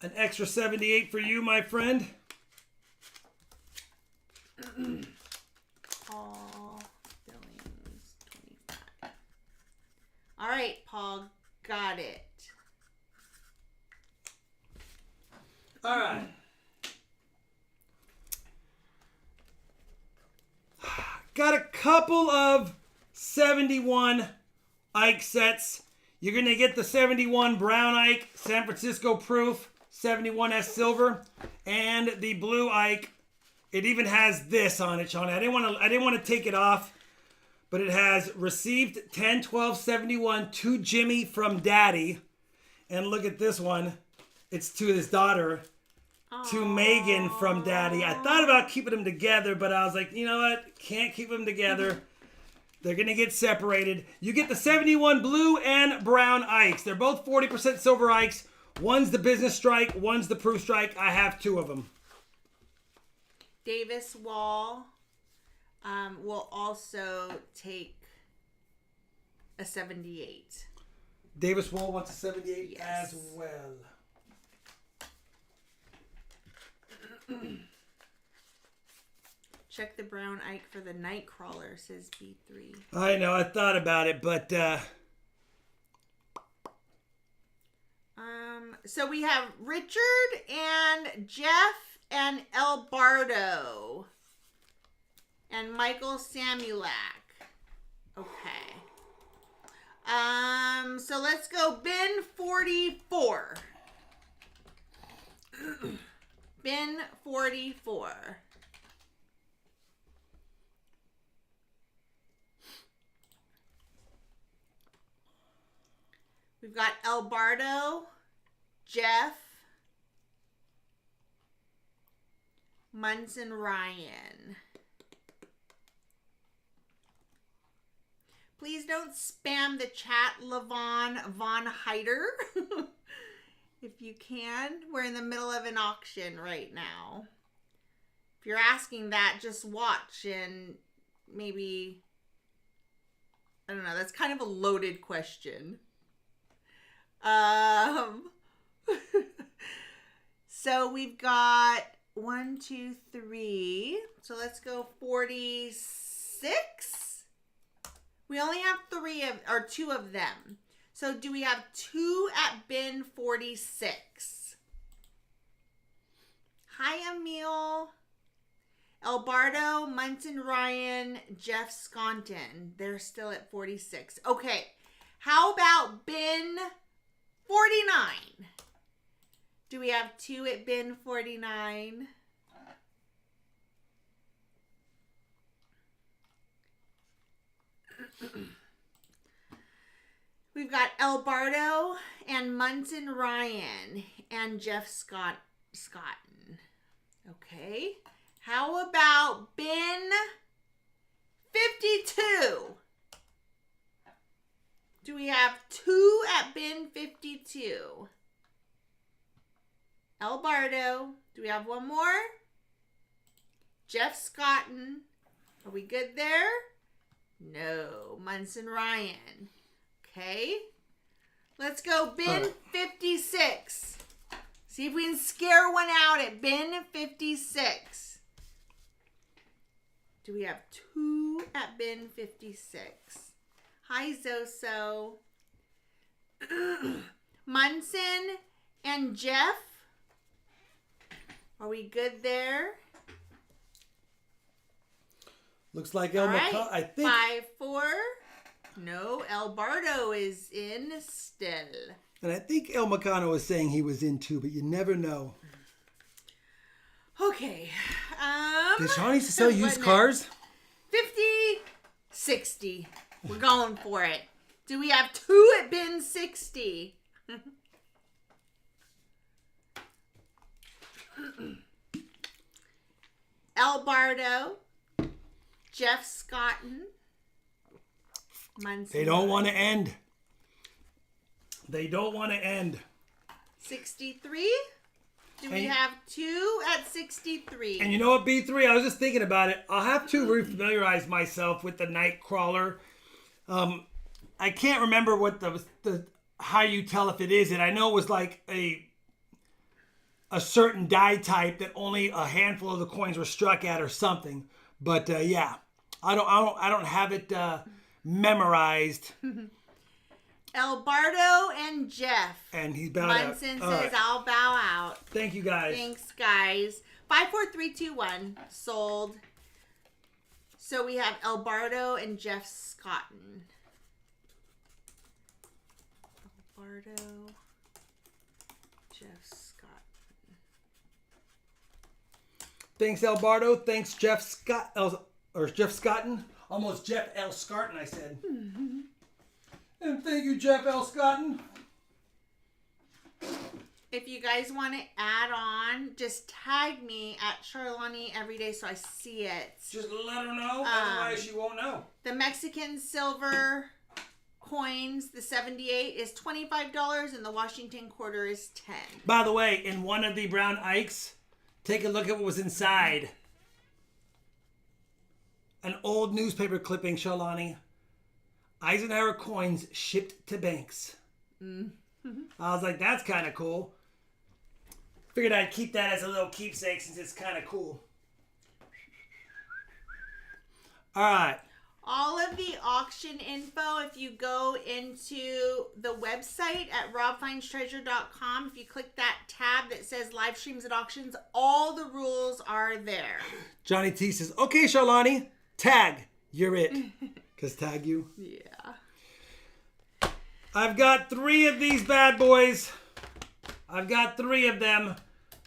An extra 78 for you, my friend. Paul Billings 25. All right, Paul, got it. All right. Got a couple of 71 Ike sets. You're going to get the 71 Brown Ike San Francisco Proof 71S Silver and the Blue Ike. It even has this on it, Sean. I didn't want to take it off, but it has received 10/12/71 to Jimmy from Daddy. And look at this one. It's to his daughter. To Megan from Daddy. I thought about keeping them together, but I was like, you know what? Can't keep them together. They're going to get separated. You get the 71 blue and brown Ikes. They're both 40% silver Ikes. One's the business strike. One's the proof strike. I have two of them. Davis Wall will also take a 78. Davis Wall wants a 78 Yes. as well. Check the brown Ike for the Nightcrawler, says B3. I know. I thought about it, but... So we have Richard and Jeff and El Bardo and Michael Samulak. Okay. So let's go bin 44. Bin 44. We've got El Bardo, Jeff, Munson Ryan. Please don't spam the chat, Levon Von Heider. If you can. We're in the middle of an auction right now. If you're asking that, just watch and maybe... I don't know. That's kind of a loaded question. So we've got 1, 2, 3. So let's go 46. We only have 2 of them. So do we have 2 at bin 46? Hi, Emil. El Bardo, Munson Ryan, Jeff Sconton. They're still at 46. Okay. How about bin 49? Do we have 2 at bin 49? We've got El Bardo and Munson Ryan and Jeff Scotten. Okay. How about bin 52? Do we have 2 at bin 52? El Bardo. Do we have one more? Jeff Scotten. Are we good there? No. Munson Ryan. Okay. Let's go bin 56. See if we can scare one out at bin 56. Do we have 2 at bin 56? Hi, Zoso. Munson and Jeff. Are we good there? Looks like El McCall. I think 5-4. No, El Bardo is in still. And I think El Macano was saying he was in too, but you never know. Okay. Did Sean used to sell used cars? 50, 60. We're going for it. Do we have 2 at bin 60? El Bardo, Jeff Scotten, Munson. They don't want to end. They don't want to end. 63? Do we have 2 at 63? And you know what, B3? I was just thinking about it. I'll have to refamiliarize myself with the Nightcrawler. I can't remember what the how you tell if it is it. I know it was like a certain die type that only a handful of the coins were struck at or something. But yeah, I don't have it memorized. El Bardo and Jeff. And he's bowed out. Munson All says, right. I'll bow out. Thank you, guys. Thanks, guys. 54321 sold. So we have El Bardo and Jeff Scotton. El Bardo, Jeff Scotton. Thanks, El Bardo. Thanks, Jeff Jeff Scotton. Almost Jeff L. Scarton, I said. And thank you, Jeff L. Scotton. If you guys want to add on, just tag me at Charlani every day so I see it. Just let her know, otherwise she won't know. The Mexican silver coins, the 78 is $25 and the Washington quarter is $10. By the way, in one of the brown Ikes, take a look at what was inside. An old newspaper clipping, Charlani. Eisenhower coins shipped to banks. I was like, that's kind of cool. Figured I'd keep that as a little keepsake since it's kind of cool. All right. All of the auction info, if you go into the website at RobFindsTreasure.com, if you click that tab that says live streams at auctions, all the rules are there. Johnny T says, okay, Charlani, tag. You're it. Because tag you. Yeah. I've got 3 of these bad boys. I've got 3 of them.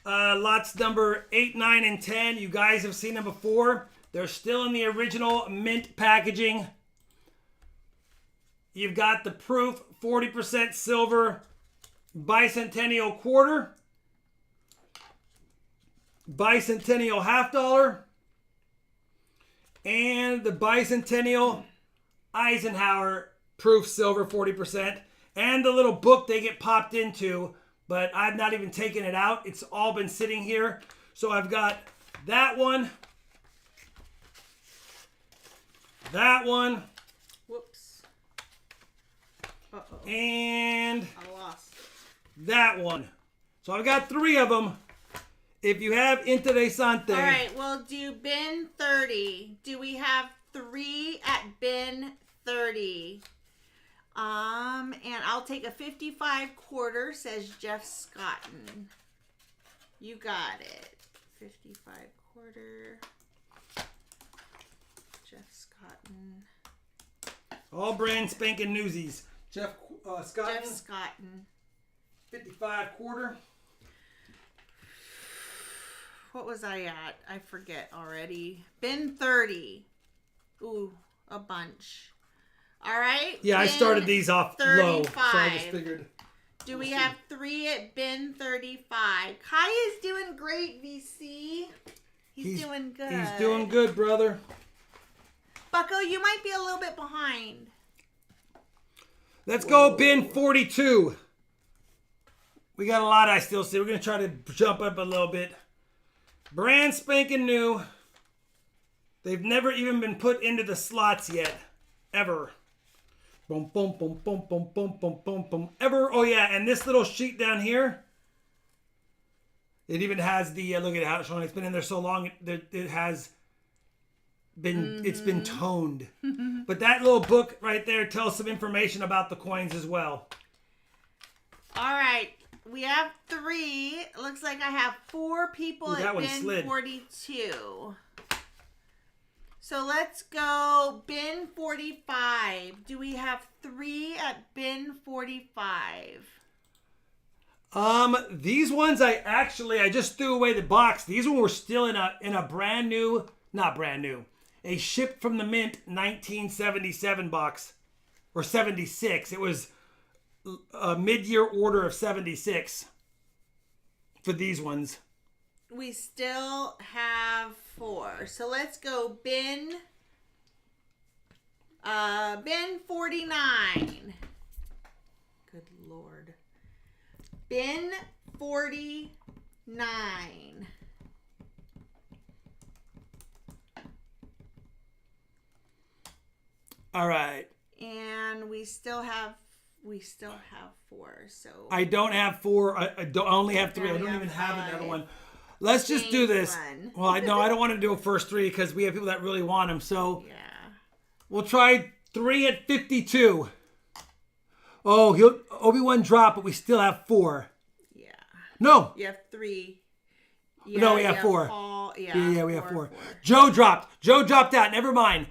Lots number 8, 9, and 10. You guys have seen them before. They're still in the original mint packaging. You've got the proof 40% silver bicentennial quarter, bicentennial $50, and the bicentennial Eisenhower proof silver 40%, and the little book they get popped into, but I've not even taken it out. It's all been sitting here. So I've got that one, that one, Whoops. Uh-oh. and I lost it. that one. So I've got 3 of them. If you have Interesante. All right, we'll do bin 30. Do we have 3 at bin 30? And I'll take a 55 quarter, says Jeff Scotton. You got it. 55 quarter. Jeff Scotton. All brand spanking newsies. Jeff Scotton. Jeff Scotton. 55 quarter. What was I at? I forget already. Bin 30. Ooh, a bunch. All right. Yeah, I started these off 35. low, so I just figured. Do we have 3 at bin 35? Kai is doing great, VC. He's doing good. He's doing good, brother. Bucko, you might be a little bit behind. Let's go bin 42. We got a lot I still see. We're going to try to jump up a little bit. Brand spanking new. They've never even been put into the slots yet. Ever. Boom, boom, boom, boom, boom, boom, boom, boom, boom. Ever. Oh, yeah. And this little sheet down here. It even has the, look at how it's showing. It's been in there so long. It has been, it's been toned. But that little book right there tells some information about the coins as well. All right. We have 3. It looks like I have 4 people at bin 42. So let's go bin 45. Do we have 3 at bin 45? These ones I just threw away the box. These ones were still in a brand new, not brand new, a shipped from the mint 1977 box, or 76. It was a mid-year order of 76 for these ones. We still have 4. So let's go bin 49. Good Lord. Bin 49. All right. And we still have 4. So I don't have 4. I only have 3. I don't have even have 5. another one. Let's just do this. Fun. Well, no, I don't want to do a first 3 because we have people that really want them. So Yeah. we'll try 3 at 52. Oh, Obi-Wan dropped, but we still have 4. Yeah. No. You have 3. No, we have 4. Paul, Yeah, we have 4. Joe dropped. Joe dropped out. Never mind.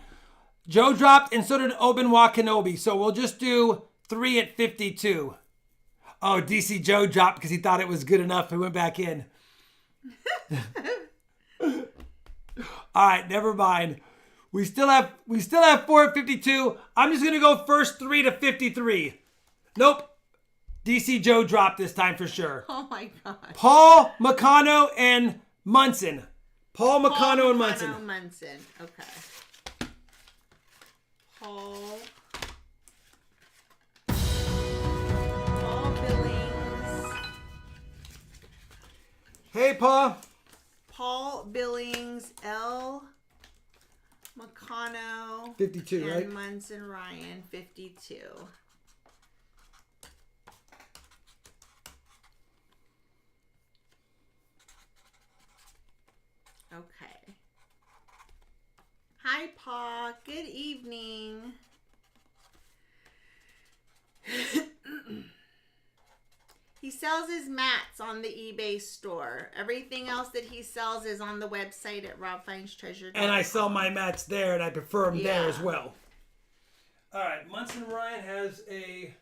Joe dropped, and so did Obi-Wan Kenobi. So we'll just do 3 at 52. Oh, DC Joe dropped because he thought it was good enough. He went back in. All right, never mind. We still have 4 at 52. I'm just gonna go first 3 to 53. Nope. DC Joe dropped this time for sure. Oh my God. Paul, Meccano, and Munson. Paul, Meccano, and Munson. Okay. Paul Billings. Hey, Paul. Paul Billings, L. Meccano. 52, and right? Munson Ryan, 52. Okay. Hi, Pa. Good evening. He sells his mats on the eBay store. Everything else that he sells is on the website at RobFindsTreasure. And I sell my mats there, and I prefer them there Yeah. as well. All right, Munson Ryan has a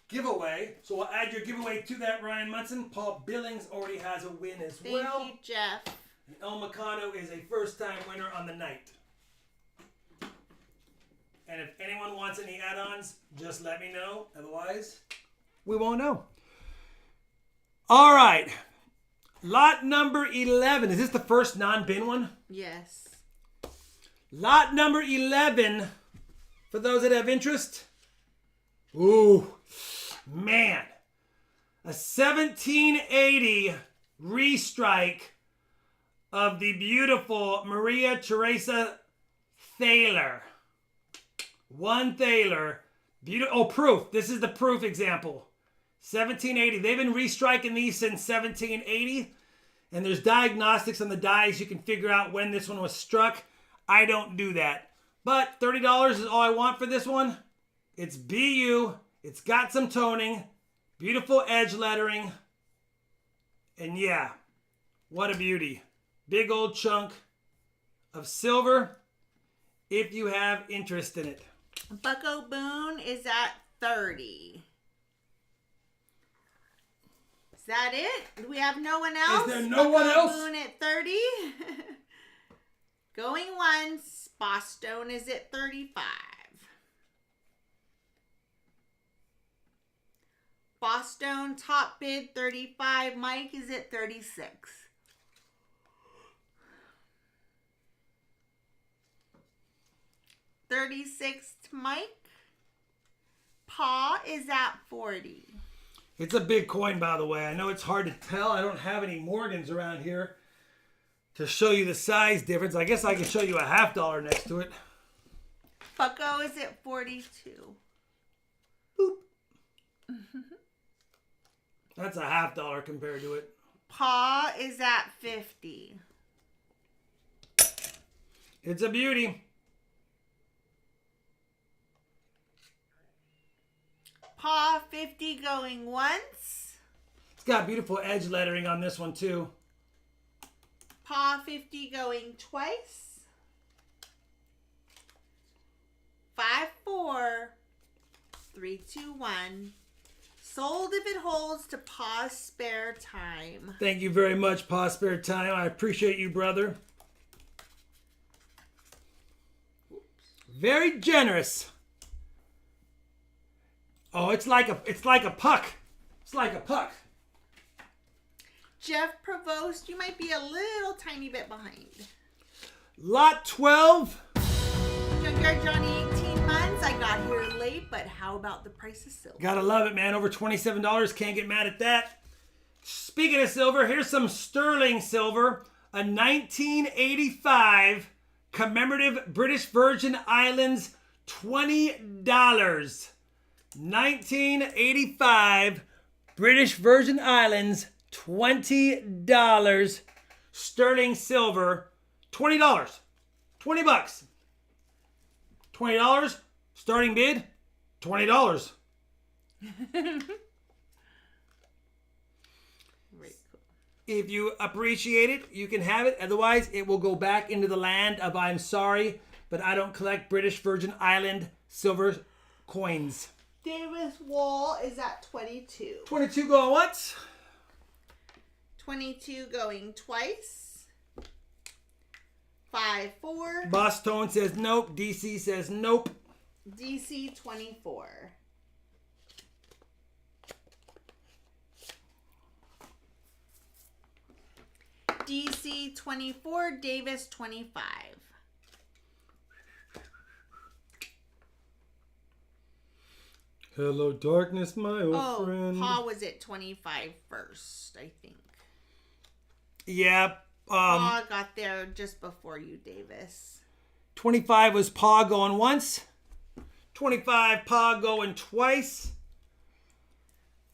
giveaway. So we'll add your giveaway to that, Ryan Munson. Paul Billings already has a win as well. Thank you, Jeff. And El Meccano is a first-time winner on the night. And if anyone wants any add-ons, just let me know. Otherwise, we won't know. All right. Lot number 11. Is this the first non-bin one? Yes. Lot number 11. For those that have interest. Ooh. Man. A 1780 restrike of the beautiful Maria Teresa Thaler. One Thaler. Oh, proof. This is the proof example. 1780. They've been restriking these since 1780. And there's diagnostics on the dies. You can figure out when this one was struck. I don't do that. But $30 is all I want for this one. It's BU. It's got some toning. Beautiful edge lettering. And yeah, what a beauty. Big old chunk of silver if you have interest in it. Bucko Boone is at 30. Is that it? Do we have no one else? Is there no one else? Boone at 30. Going once. Boston is at 35. Boston top bid 35. Mike is at 36. $36 Mike. Pa is at 40. It's a big coin, by the way. I know it's hard to tell. I don't have any Morgans around here to show you the size difference. I guess I can show you a $50 next to it. Bucko is at 42. Boop. That's a $50 compared to it. Pa is at 50. It's a beauty. Pa 50 going once. It's got beautiful edge lettering on this one too. Pa 50 going twice. 5-4. 3-2-1. Sold if it holds to Pa's spare time. Thank you very much, Pa Spare Time. I appreciate you, brother. Very generous. Oh, it's like a puck. It's like a puck. Jeff Provost, you might be a little tiny bit behind. Lot 12. Junkyard Johnny, 18 months. I got here late, but how about the price of silver? Gotta love it, man. Over $27. Can't get mad at that. Speaking of silver, here's some sterling silver. A 1985 commemorative British Virgin Islands $20. 1985 British Virgin Islands $20. sterling silver, $20. 20 bucks. $20. Starting bid, $20. Very cool. If you appreciate it, you can have it. Otherwise, it will go back into the land of I'm sorry, but I don't collect British Virgin Island silver coins. Davis Wall is at 22. 22 going once. 22 going twice. 5-4. Boss Tone says nope. DC says nope. DC 24. DC 24, Davis 25. Hello, darkness, my old friend. Paul was at 25 first, I think. Yeah. Paul got there just before you, Davis. 25 was Paw going once. 25 Paw going twice.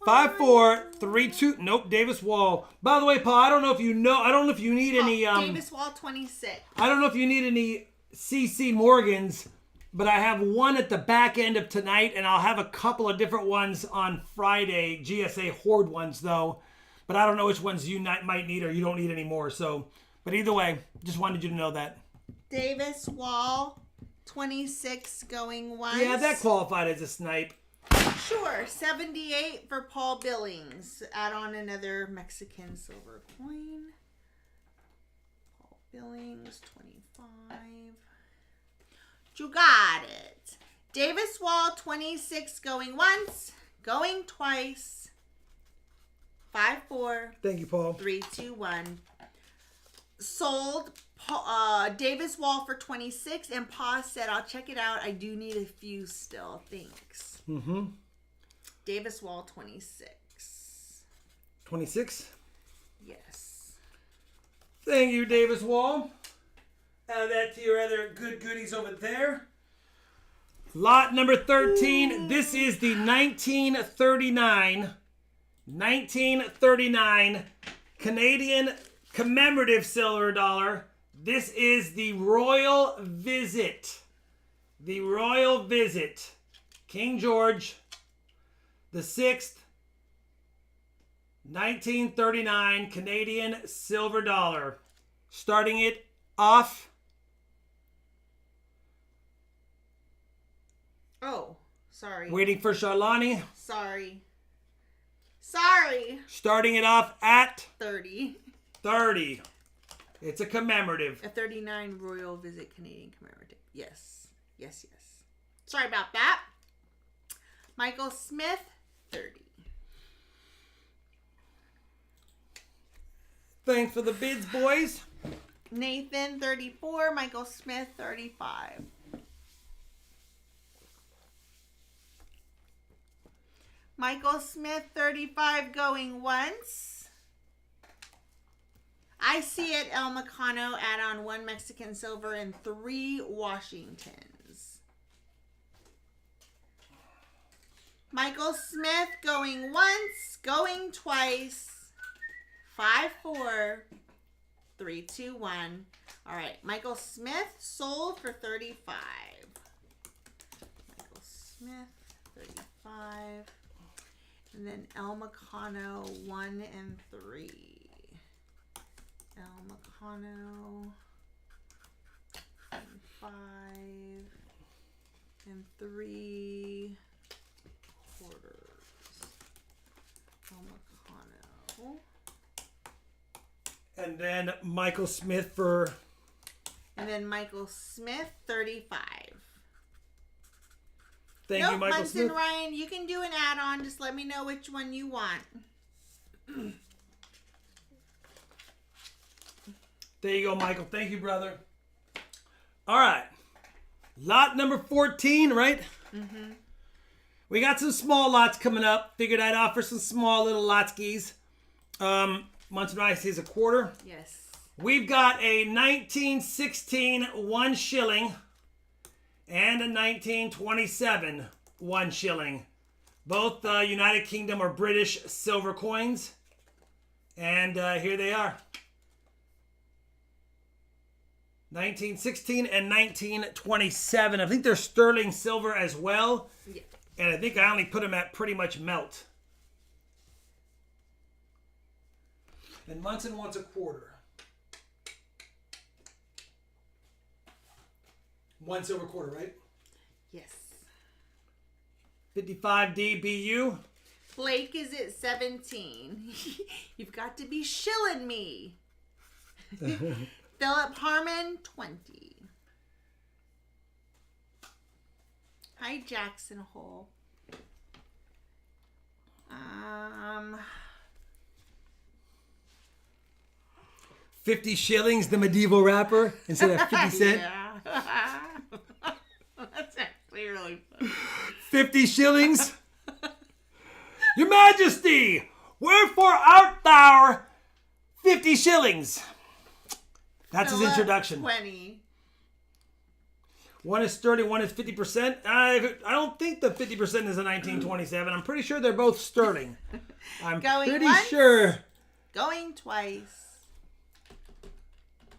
5-4, 3-2. Nope, Davis Wall. By the way, Paw, I don't know if you need any Davis Wall 26. I don't know if you need any CC Morgans, but I have one at the back end of tonight, and I'll have a couple of different ones on Friday, GSA Horde ones though. But I don't know which ones you might need or you don't need anymore. So, but either way, just wanted you to know that. Davis Wall 26 going once. Yeah, that qualified as a snipe. Sure, 78 for Paul Billings. Add on another Mexican silver coin. Paul Billings, 25. You got it. Davis Wall, 26 going once, going twice. 5-4. Thank you, Paul. 3-2-1. Sold Davis Wall for 26, and Pa said, I'll check it out. I do need a few still. Thanks. Mm-hmm. Davis Wall 26. 26? Yes. Thank you, Davis Wall. Add that to your other good goodies over there. Lot number 13. This is the 1939 Canadian commemorative silver dollar. This is the Royal Visit. The Royal Visit. King George the 6th, 1939 Canadian silver dollar. Starting it off. Oh, sorry. Waiting for Charlani. Sorry. Starting it off at 30. 30. It's a commemorative. A 39 Royal Visit Canadian commemorative. Yes. Sorry about that. Michael Smith, 30. Thanks for the bids, boys. Nathan, 34. Michael Smith, 35. Michael Smith, 35 going once. I see it, El Macano, add on 1 Mexican silver and 3 Washingtons. Michael Smith going once, going twice. 5-4, 3-2-1. All right, Michael Smith sold for 35. Michael Smith, 35. And then El Macano, 1 and 3. El Macano, and 5 and 3 quarters. El Macano. And then Michael Smith for... And then Michael Smith, 35. Thank you, Michael Munson Smith. Ryan, you can do an add-on. Just let me know which one you want. There you go, Michael. Thank you, brother. All right. Lot number 14, right? Mm-hmm. We got some small lots coming up. Figured I'd offer some small little lotskis. Munson Ryan says a quarter. Yes. We've got a 1916 1 shilling and a 1927 1 shilling. Both United Kingdom or British silver coins. And here they are. 1916 and 1927. I think they're sterling silver as well. Yeah. And I think I only put them at pretty much melt. And Munson wants a quarter. 1 silver quarter, right? Yes. 55 DBU. Blake is at 17. You've got to be shilling me. Philip Harmon, 20. Hi, Jackson Hole. 50 shillings, the medieval rapper, instead of 50 cent. Yeah. That's actually really funny. 50 shillings. Your Majesty, wherefore art thou 50 shillings? That's his Philip, introduction. 20. One is 30, one is 50%. I don't think the 50% is a 1927. I'm pretty sure they're both sterling. I'm Going pretty once. sure. Going twice.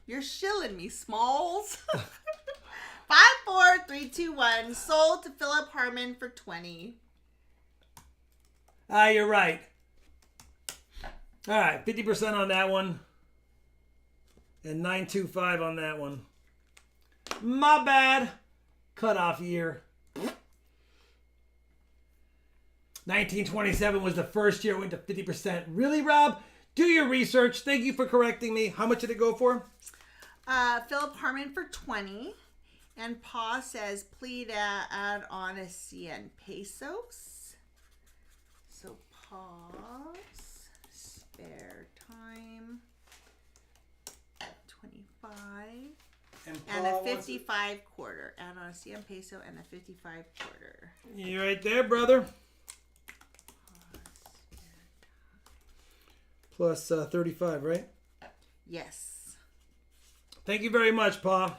You're shilling me, Smalls. 5, 4, 3, 2, 1. Sold to Philip Harmon for 20. You're right. All right, 50% on that one. And 925 on that one. My bad. Cutoff year. 1927 was the first year it went to 50%. Really, Rob? Do your research. Thank you for correcting me. How much did it go for? Philip Harmon for 20. And Pa says, please add on a 100 pesos. So pause. Spare time. 25. And a 55 quarter. Add on a 100 peso and a 55 quarter. You right there, brother. Plus 35, right? Yes. Thank you very much, Pa.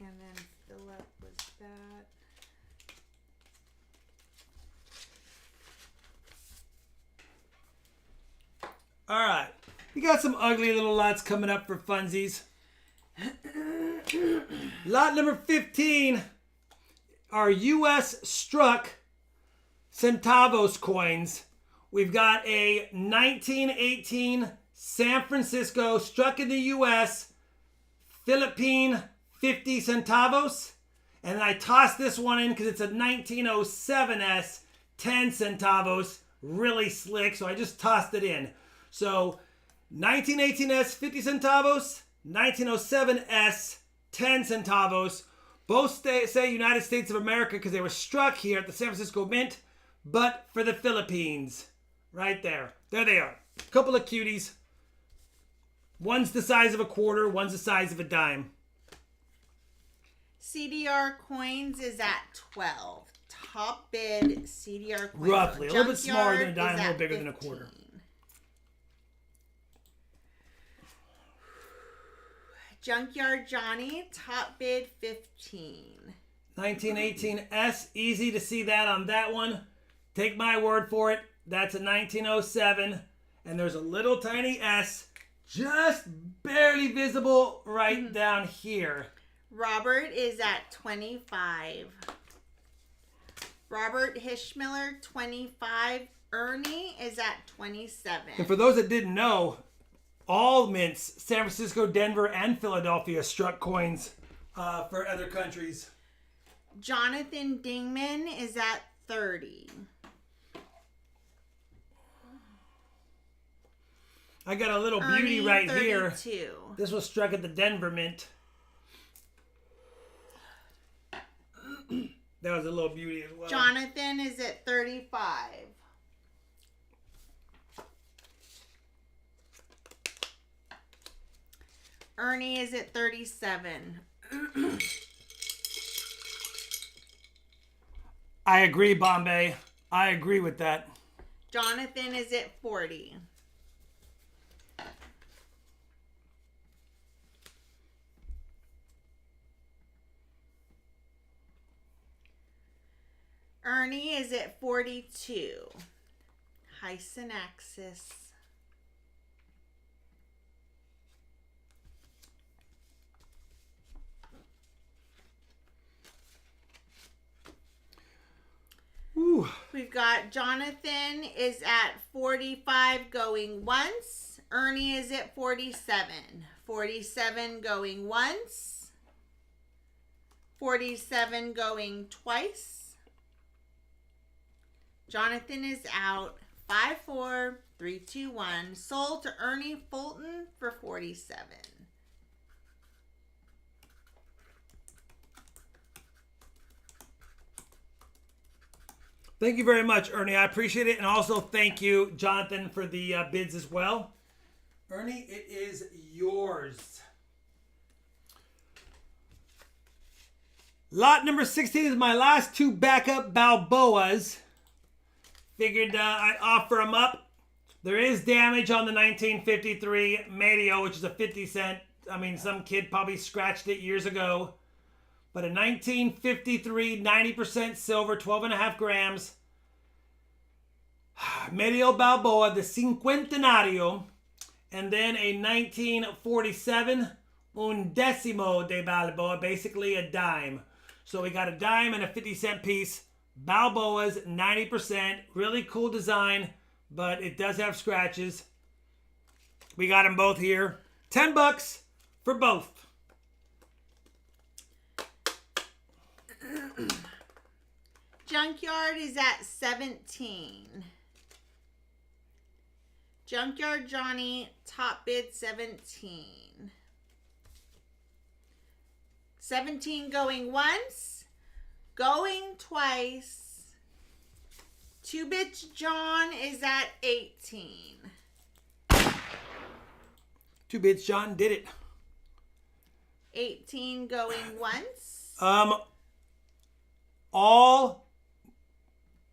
And then Philip was that. All right. We got some ugly little lots coming up for funsies. Lot number 15 are U.S. struck centavos coins. We've got a 1918 San Francisco struck in the U.S. Philippine 50 centavos. And then I tossed this one in because it's a 1907S 10 centavos. Really slick, so I just tossed it in. So 1918S 50 centavos, 1907S 10 centavos. Both say United States of America because they were struck here at the San Francisco Mint, but for the Philippines. Right there. There they are. Couple of cuties. One's the size of a quarter, one's the size of a dime. CDR coins is at 12. Top bid CDR coins. Roughly. A little bit smaller than a dime, a Junkyard little bigger is than a at quarter. 15. Junkyard Johnny, top bid 15. 1918S, easy to see that on that one. Take my word for it. That's a 1907. And there's a little tiny S just barely visible right down here. Robert is at 25. Robert Hishmiller, 25. Ernie is at 27. And for those that didn't know, all mints, San Francisco, Denver, and Philadelphia struck coins for other countries. Jonathan Dingman is at 30. I got a little beauty Ernie, right 32. here. This was struck at the Denver Mint. That was a little beauty as well. Jonathan is at 35. Ernie is at 37. I agree, Bombay. I agree with that. Jonathan is at 40. Ernie is at 42. Hyson Axis. Ooh. We've got Jonathan is at 45 going once. Ernie is at 47. 47 going once. 47 going twice. Jonathan is out. 5, 4, 3, 2, 1. Sold to Ernie Fulton for 47. Thank you very much, Ernie. I appreciate it. And also thank you, Jonathan, for the bids as well. Ernie, it is yours. Lot number 16 is my last two backup Balboas. Figured I'd offer them up. There is damage on the 1953 Medio, which is a 50 cent. I mean, some kid probably scratched it years ago. But a 1953, 90% silver, 12.5 grams. Medio Balboa, the Cincuentenario. And then a 1947 Undecimo de Balboa, basically a dime. So we got a dime and a 50 cent piece. Balboa's, 90%. Really cool design, but it does have scratches. We got them both here. $10 for both. Junkyard is at 17. Junkyard Johnny, top bid 17. 17 going once, going twice. 2 bits John is at 18. 2 bits John did it. 18 going once.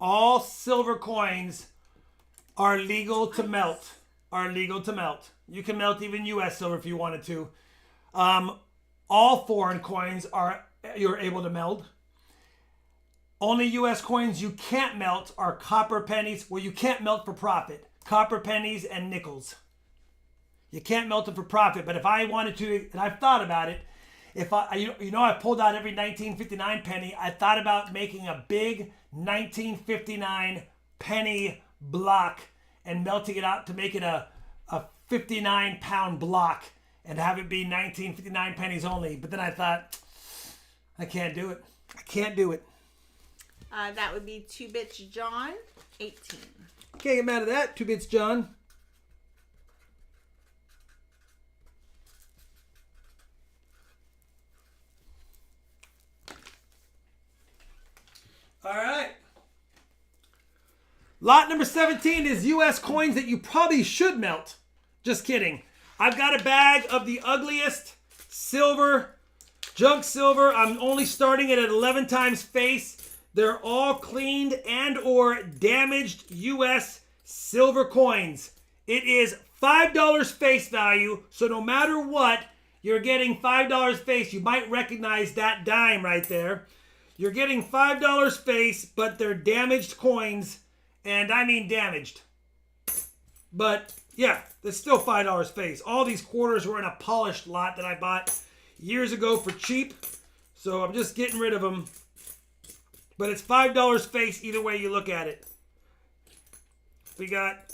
All silver coins are legal to melt. You can melt even U.S. silver if you wanted to. All foreign coins you're able to melt. Only U.S. coins you can't melt are copper pennies. Well, you can't melt for profit. Copper pennies and nickels. You can't melt them for profit. But if I wanted to, and I've thought about it, I pulled out every 1959 penny. I thought about making a big 1959 penny block and melting it out to make it a 59-pound block and have it be 1959 pennies only. But then I thought, I can't do it. That would be 2 bits John, 18. Can't get mad at that. 2 bits John. All right. Lot number 17 is U.S. coins that you probably should melt. Just kidding. I've got a bag of the ugliest silver, junk silver. I'm only starting it at 11 times face. They're all cleaned and or damaged U.S. silver coins. It is $5 face value. So no matter what, you're getting $5 face. You might recognize that dime right there. You're getting $5 face, but they're damaged coins. And I mean damaged. But yeah, it's still $5 face. All these quarters were in a polished lot that I bought years ago for cheap. So I'm just getting rid of them. But it's $5 face either way you look at it. We got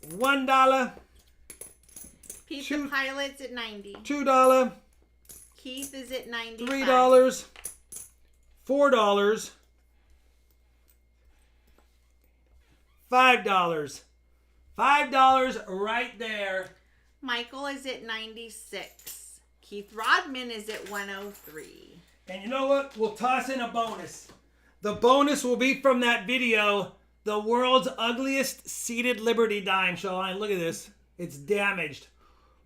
$1. Pizza Two- Pilot's at 90. $2. Keith is at 95. $3. $4. $5. $5 right there. Michael is at 96. Keith Rodman is at 103. And you know what? We'll toss in a bonus. The bonus will be from that video, the world's ugliest seated Liberty dime. Shaline, look at this. It's damaged.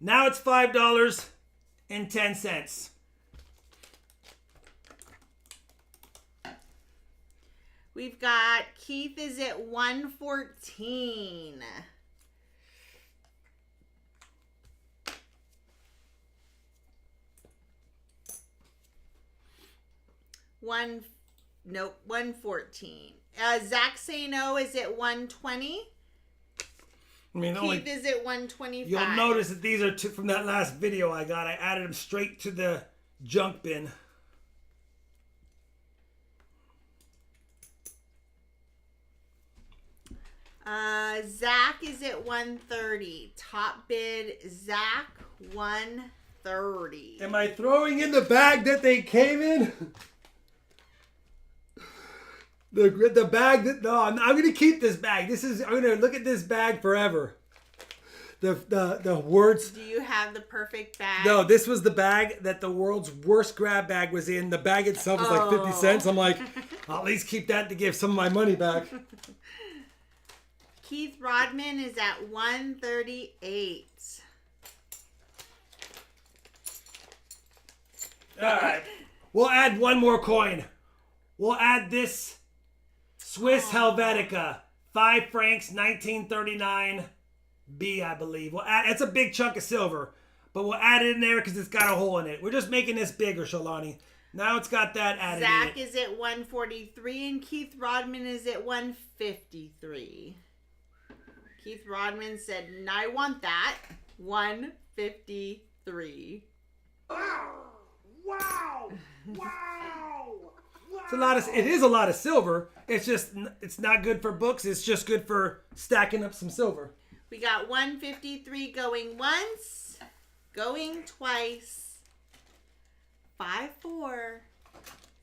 Now it's $5.10. We've got Keith is at 114. Nope, 114. Zach Sano is at 120. I mean, Keith is at 125. You'll notice that these are from that last video I got. I added them straight to the junk bin. Zach is at 130. Top bid, Zach, 130. Am I throwing in the bag that they came in? The bag that I'm gonna keep this bag. I'm gonna look at this bag forever. The words. Do you have the perfect bag? No, this was the bag that the world's worst grab bag was in. The bag itself was like 50 cents. I'm like, I'll at least keep that to give some of my money back. Keith Rodman is at 138. All right. We'll add one more coin. We'll add this Swiss Helvetica. 5 francs, 1939 B, I believe. It's a big chunk of silver. But we'll add it in there because it's got a hole in it. We're just making this bigger, Shalani. Now it's got that added Zach in it. is at 143 and Keith Rodman is at 153. Keith Rodman said, I want that. 153. Wow! Wow! Wow! It is a lot of silver. It's not good for books. It's just good for stacking up some silver. We got 153 going once, going twice. 5, 4,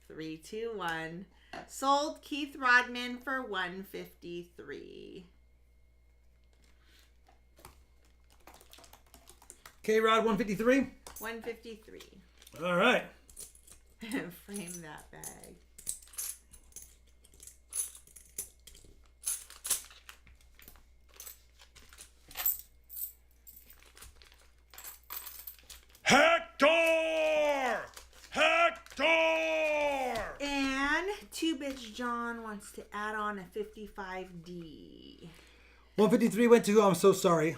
3, 2, 1. Sold Keith Rodman for 153. K-Rod 153? 153. All right. Frame that bag. Hector! Hector! And 2-Bitch John wants to add on a 55D. 153 went to who? I'm so sorry.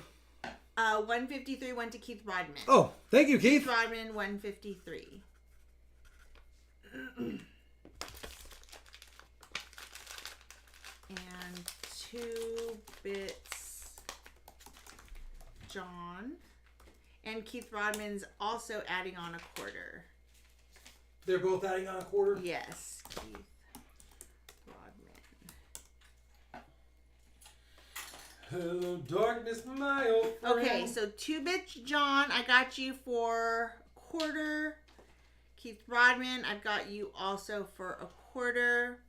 153 went to Keith Rodman. Oh, thank you, Keith Keith. Rodman, 153. And 2-Bits John. And Keith Rodman's also adding on a quarter. They're both adding on a quarter? Yes, Keith Rodman. Hello, darkness, my old friend. Okay, so 2-Bitch John, I got you for a quarter. Keith Rodman, I've got you also for a quarter.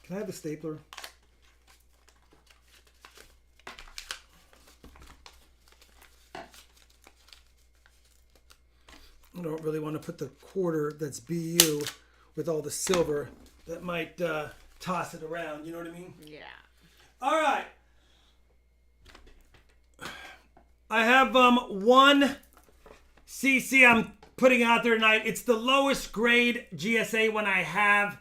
Can I have the stapler? I don't really want to put the quarter that's BU with all the silver. That might toss it around. You know what I mean? Yeah. All right. I have 1 CC I'm putting out there tonight. It's the lowest grade GSA one I have.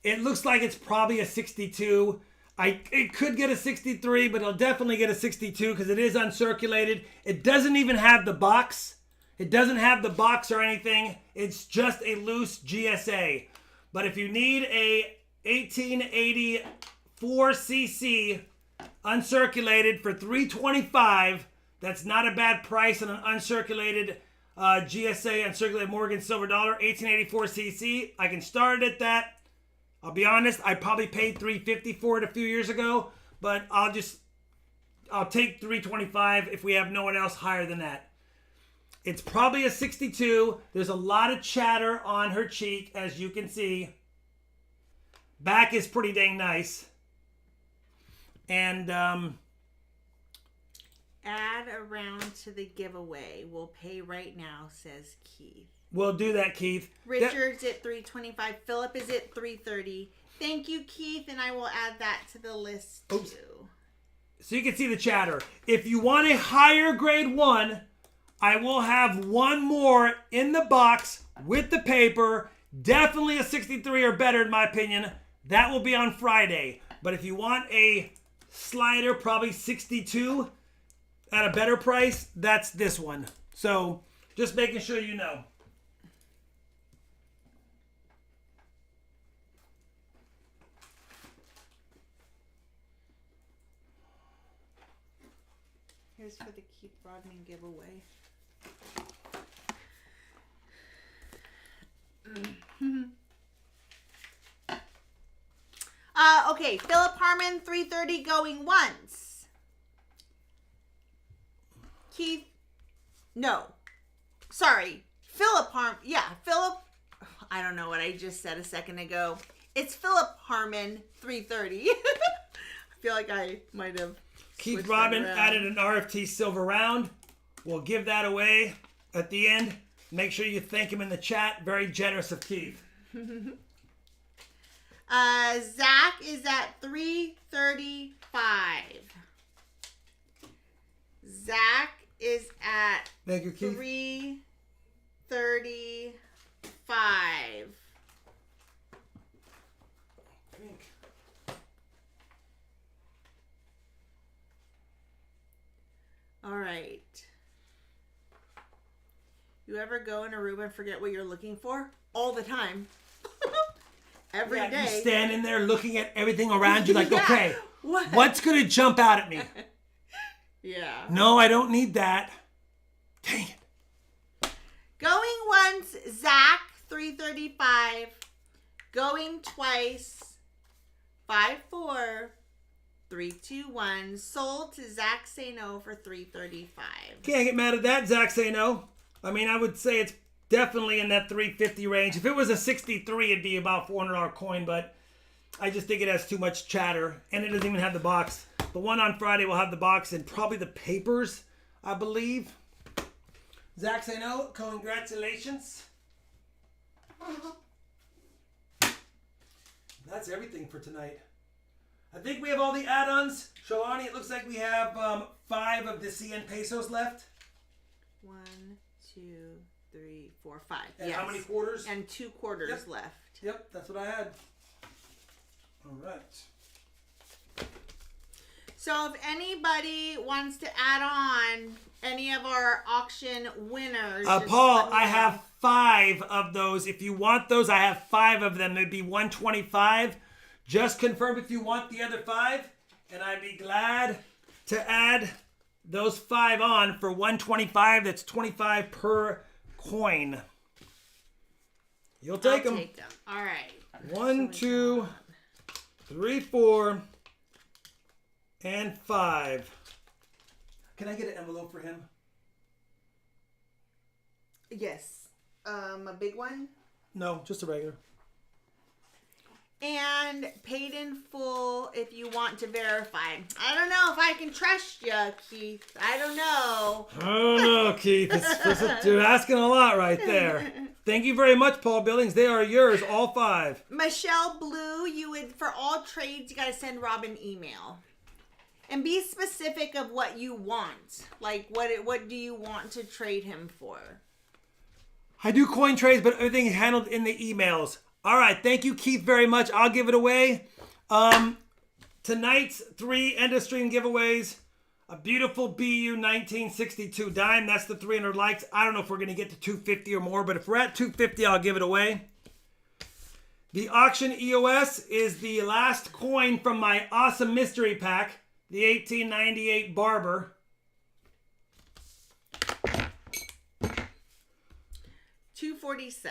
It looks like it's probably a 62. It could get a 63, but it'll definitely get a 62 because it is uncirculated. It doesn't even have the box. It doesn't have the box or anything. It's just a loose GSA. But if you need a 1884cc uncirculated for $325, that's not a bad price on an uncirculated GSA, uncirculated Morgan Silver Dollar, 1884cc. I can start it at that. I'll be honest, I probably paid $350 for it a few years ago, but I'll take $325 if we have no one else higher than that. It's probably a 62. There's a lot of chatter on her cheek, as you can see. Back is pretty dang nice. And Add a round to the giveaway. We'll pay right now, says Keith. we'll do that, Keith. Richard's at $325. Philip is at $330. Thank you, Keith, and I will add that to the list too. Oops. So you can see the chatter. If you want a higher grade one, I will have one more in the box with the paper. Definitely a 63 or better in my opinion. That will be on Friday. But if you want a slider, probably 62 at a better price, that's this one. So just making sure you know. Here's for the Keith Rodman giveaway. Okay, Philip Harmon, 330 going once. Keith, no. Sorry, Philip Harmon. Yeah, Philip. I don't know what I just said a second ago. It's Philip Harmon, 330. I feel like I might have. Keith Rodman added an RFT silver round. We'll give that away at the end. Make sure you thank him in the chat. Very generous of Keith. Zach is at 335. Zach is at Thank you, Keith. 335. All right. You ever go in a room and forget what you're looking for? All the time. Every day. You stand in there looking at everything around you like, Yeah. okay, what's going to jump out at me? Yeah. No, I don't need that. Dang it. Going once, Zach, 335. Going twice, 54. 321. Sold to Zach Say No for 335. Can't get mad at that, Zach Say No. I mean, I would say it's definitely in that 350 range. If it was a 63, it'd be about $400 coin, but I just think it has too much chatter, and it doesn't even have the box. The one on Friday will have the box and probably the papers, I believe. Zach Say No, congratulations. That's everything for tonight. I think we have all the add-ons. Shalani, it looks like we have 5 of the CN pesos left. 1, 2, 3, 4, 5. And yes. how many quarters? And 2 quarters left. Yep, that's what I had. All right. So if anybody wants to add on any of our auction winners, just Paul, let me I know. have 5 of those. If you want those, I have 5 of them. It'd be 125. Just confirm if you want the other 5, and I'd be glad to add those 5 on for 125. That's 25 per coin. You'll take them. Take them. All right. 1, 2, 3, 4, and 5. Can I get an envelope for him? Yes. A big one. No, just a regular. And paid in full if you want to verify. I don't know if I can trust you, Keith. I don't know. I don't know, Keith. You're asking a lot right there. Thank you very much, Paul Billings. They are yours, all 5. Michelle Blue, you would, for all trades, you got to send Rob an email. And be specific of what you want. Like, what do you want to trade him for? I do coin trades, but everything is handled in the emails. All right, thank you, Keith, very much. I'll give it away. Tonight's 3 end-of-stream giveaways. A beautiful BU 1962 dime. That's the 300 likes. I don't know if we're going to get to 250 or more, but if we're at 250, I'll give it away. The auction EOS is the last coin from my awesome mystery pack, the 1898 Barber. $247.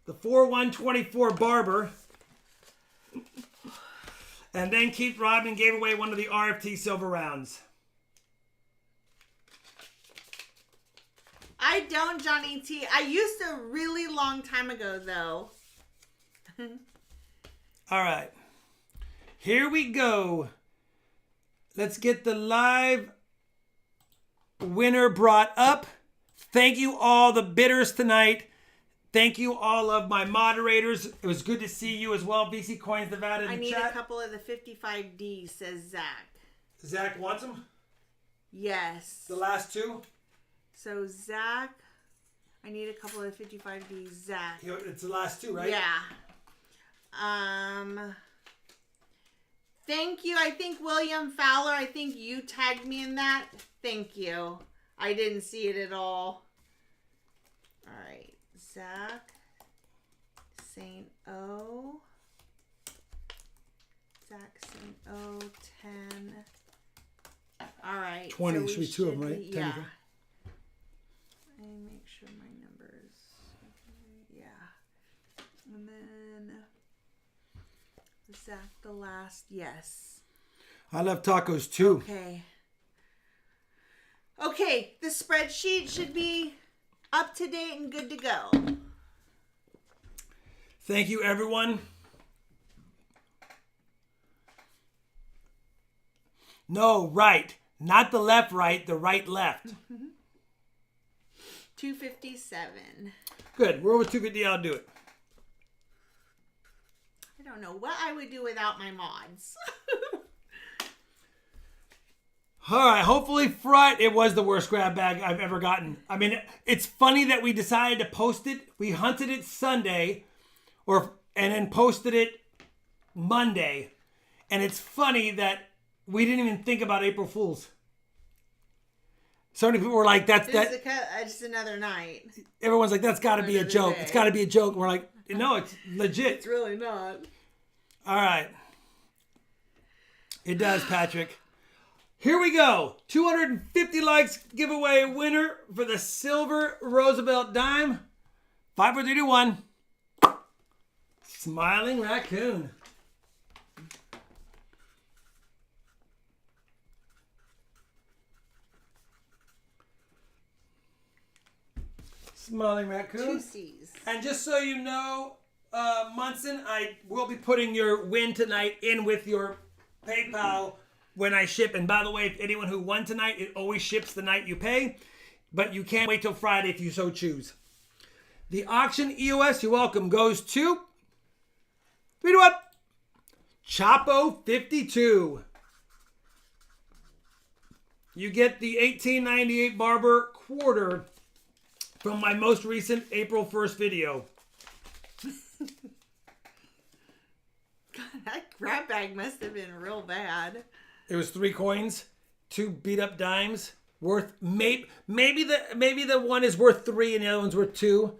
The 4124 Barber. And then Keith Rodman gave away one of the RFT silver rounds. I don't, Johnny T. I used to a really long time ago, though. All right. Here we go. Let's get the live winner brought up. Thank you all the bidders tonight. Thank you all of my moderators. It was good to see you as well. BC Coins Nevada in the chat. I need a couple of the 55D, says Zach. Zach wants them? Yes. The last 2? So Zach, I need a couple of 55D. Zach. It's the last 2, right? Yeah. Thank you. I think William Fowler, I think you tagged me in that. Thank you. I didn't see it at all. All right. Zach, Saint O, Saxon O 10. All right. 20. So Should be two of them, right? Yeah. Technically. Let me make sure my numbers. Yeah. And then Zach the last. Yes. I love tacos too. Okay. Okay. The spreadsheet should be up to date and good to go. Thank you, everyone. No, right. Not the left, right. The right, left. 257. Good. We're over 250. I'll do it. I don't know what I would do without my mods. All right. Hopefully, Friday. It was the worst grab bag I've ever gotten. I mean, it's funny that we decided to post it. We hunted it Sunday, and then posted it Monday. And it's funny that we didn't even think about April Fools. So many people were like, "That's that." Just another night. Everyone's like, "That's got to be a joke. It's got to be a joke." And we're like, "No, it's legit." It's really not. All right. It does, Patrick. Here we go. 250 likes giveaway winner for the silver Roosevelt dime. 5, 4, 3, 2, 1. Smiling raccoon. Smiling raccoon. 2 C's. And just so you know, Munson, I will be putting your win tonight in with your PayPal when I ship. And by the way, if anyone who won tonight, it always ships the night you pay. But you can wait till Friday if you so choose. The auction EOS, you're welcome, goes to 3 to 1. Chapo 52. You get the 1898 Barber quarter from my most recent April 1st video. God, that grab bag must have been real bad. It was 3 coins, 2 beat up dimes, worth maybe the one is worth 3 and the other one's worth 2,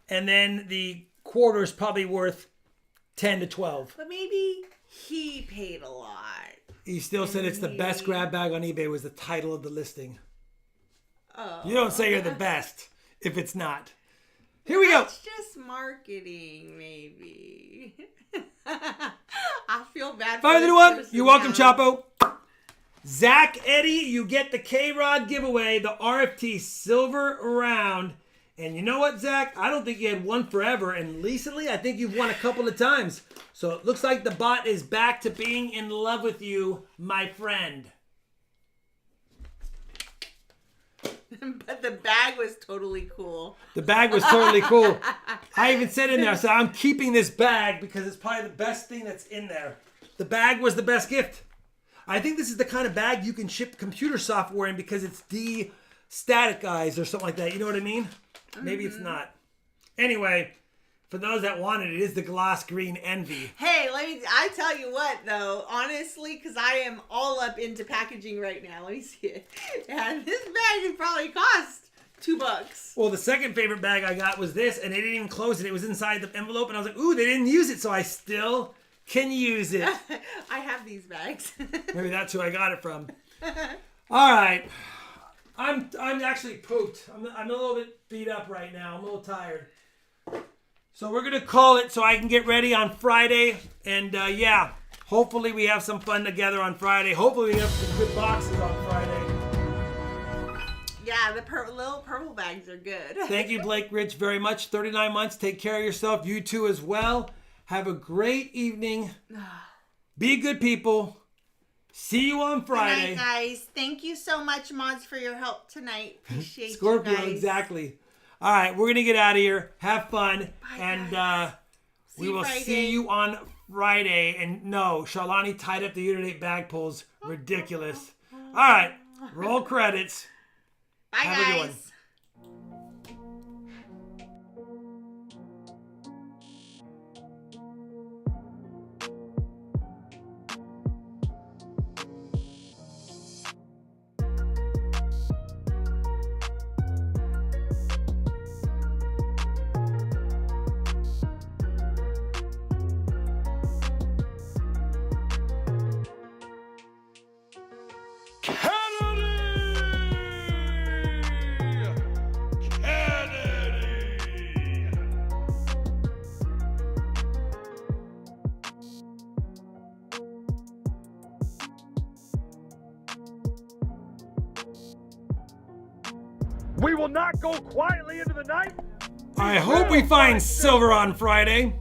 and then the quarter is probably worth 10 to 12. But maybe he paid a lot. He still said it's the best grab bag on eBay was the title of the listing. Oh. You don't say you're the best if it's not. Here we go. It's just marketing, maybe. I feel bad for 5 to this 1. person You're welcome, now. Chapo. Zach Eddie, you get the K-Rod giveaway, the RFT silver round. And you know what, Zach? I don't think you had won forever. And recently, I think you've won a couple of times. So it looks like the bot is back to being in love with you, my friend. But the bag was totally cool. The bag was totally cool. I even said in there, I said, I'm keeping this bag because it's probably the best thing that's in there. The bag was the best gift. I think this is the kind of bag you can ship computer software in because it's de-staticized or something like that. You know what I mean? Maybe it's not. Anyway, for those that want it, it is the gloss green Envy. Hey, I tell you what, though, honestly, because I am all up into packaging right now. Let me see it. And this bag would probably cost $2. Well, the second favorite bag I got was this, and they didn't even close it. It was inside the envelope, and I was like, ooh, they didn't use it, so I still can use it. I have these bags. Maybe that's who I got it from. All right. I'm actually pooped. I'm a little bit beat up right now. I'm a little tired. So we're going to call it so I can get ready on Friday. And yeah, hopefully we have some fun together on Friday. Hopefully we have some good boxes on Friday. Yeah, the little purple bags are good. Thank you, Blake Rich, very much. 39 months. Take care of yourself. You too as well. Have a great evening. Be good people. See you on Friday. Good night, guys. Thank you so much, mods, for your help tonight. Appreciate Scorpio, you guys. exactly. All right, we're going to get out of here. Have fun. Bye, and guys. we will see you on Friday. And no, Charlani tied up the year-to-date bag pulls. Ridiculous. All right, roll credits. Bye, Have a good one. guys. We will not go quietly into the night. I hope we find silver on Friday.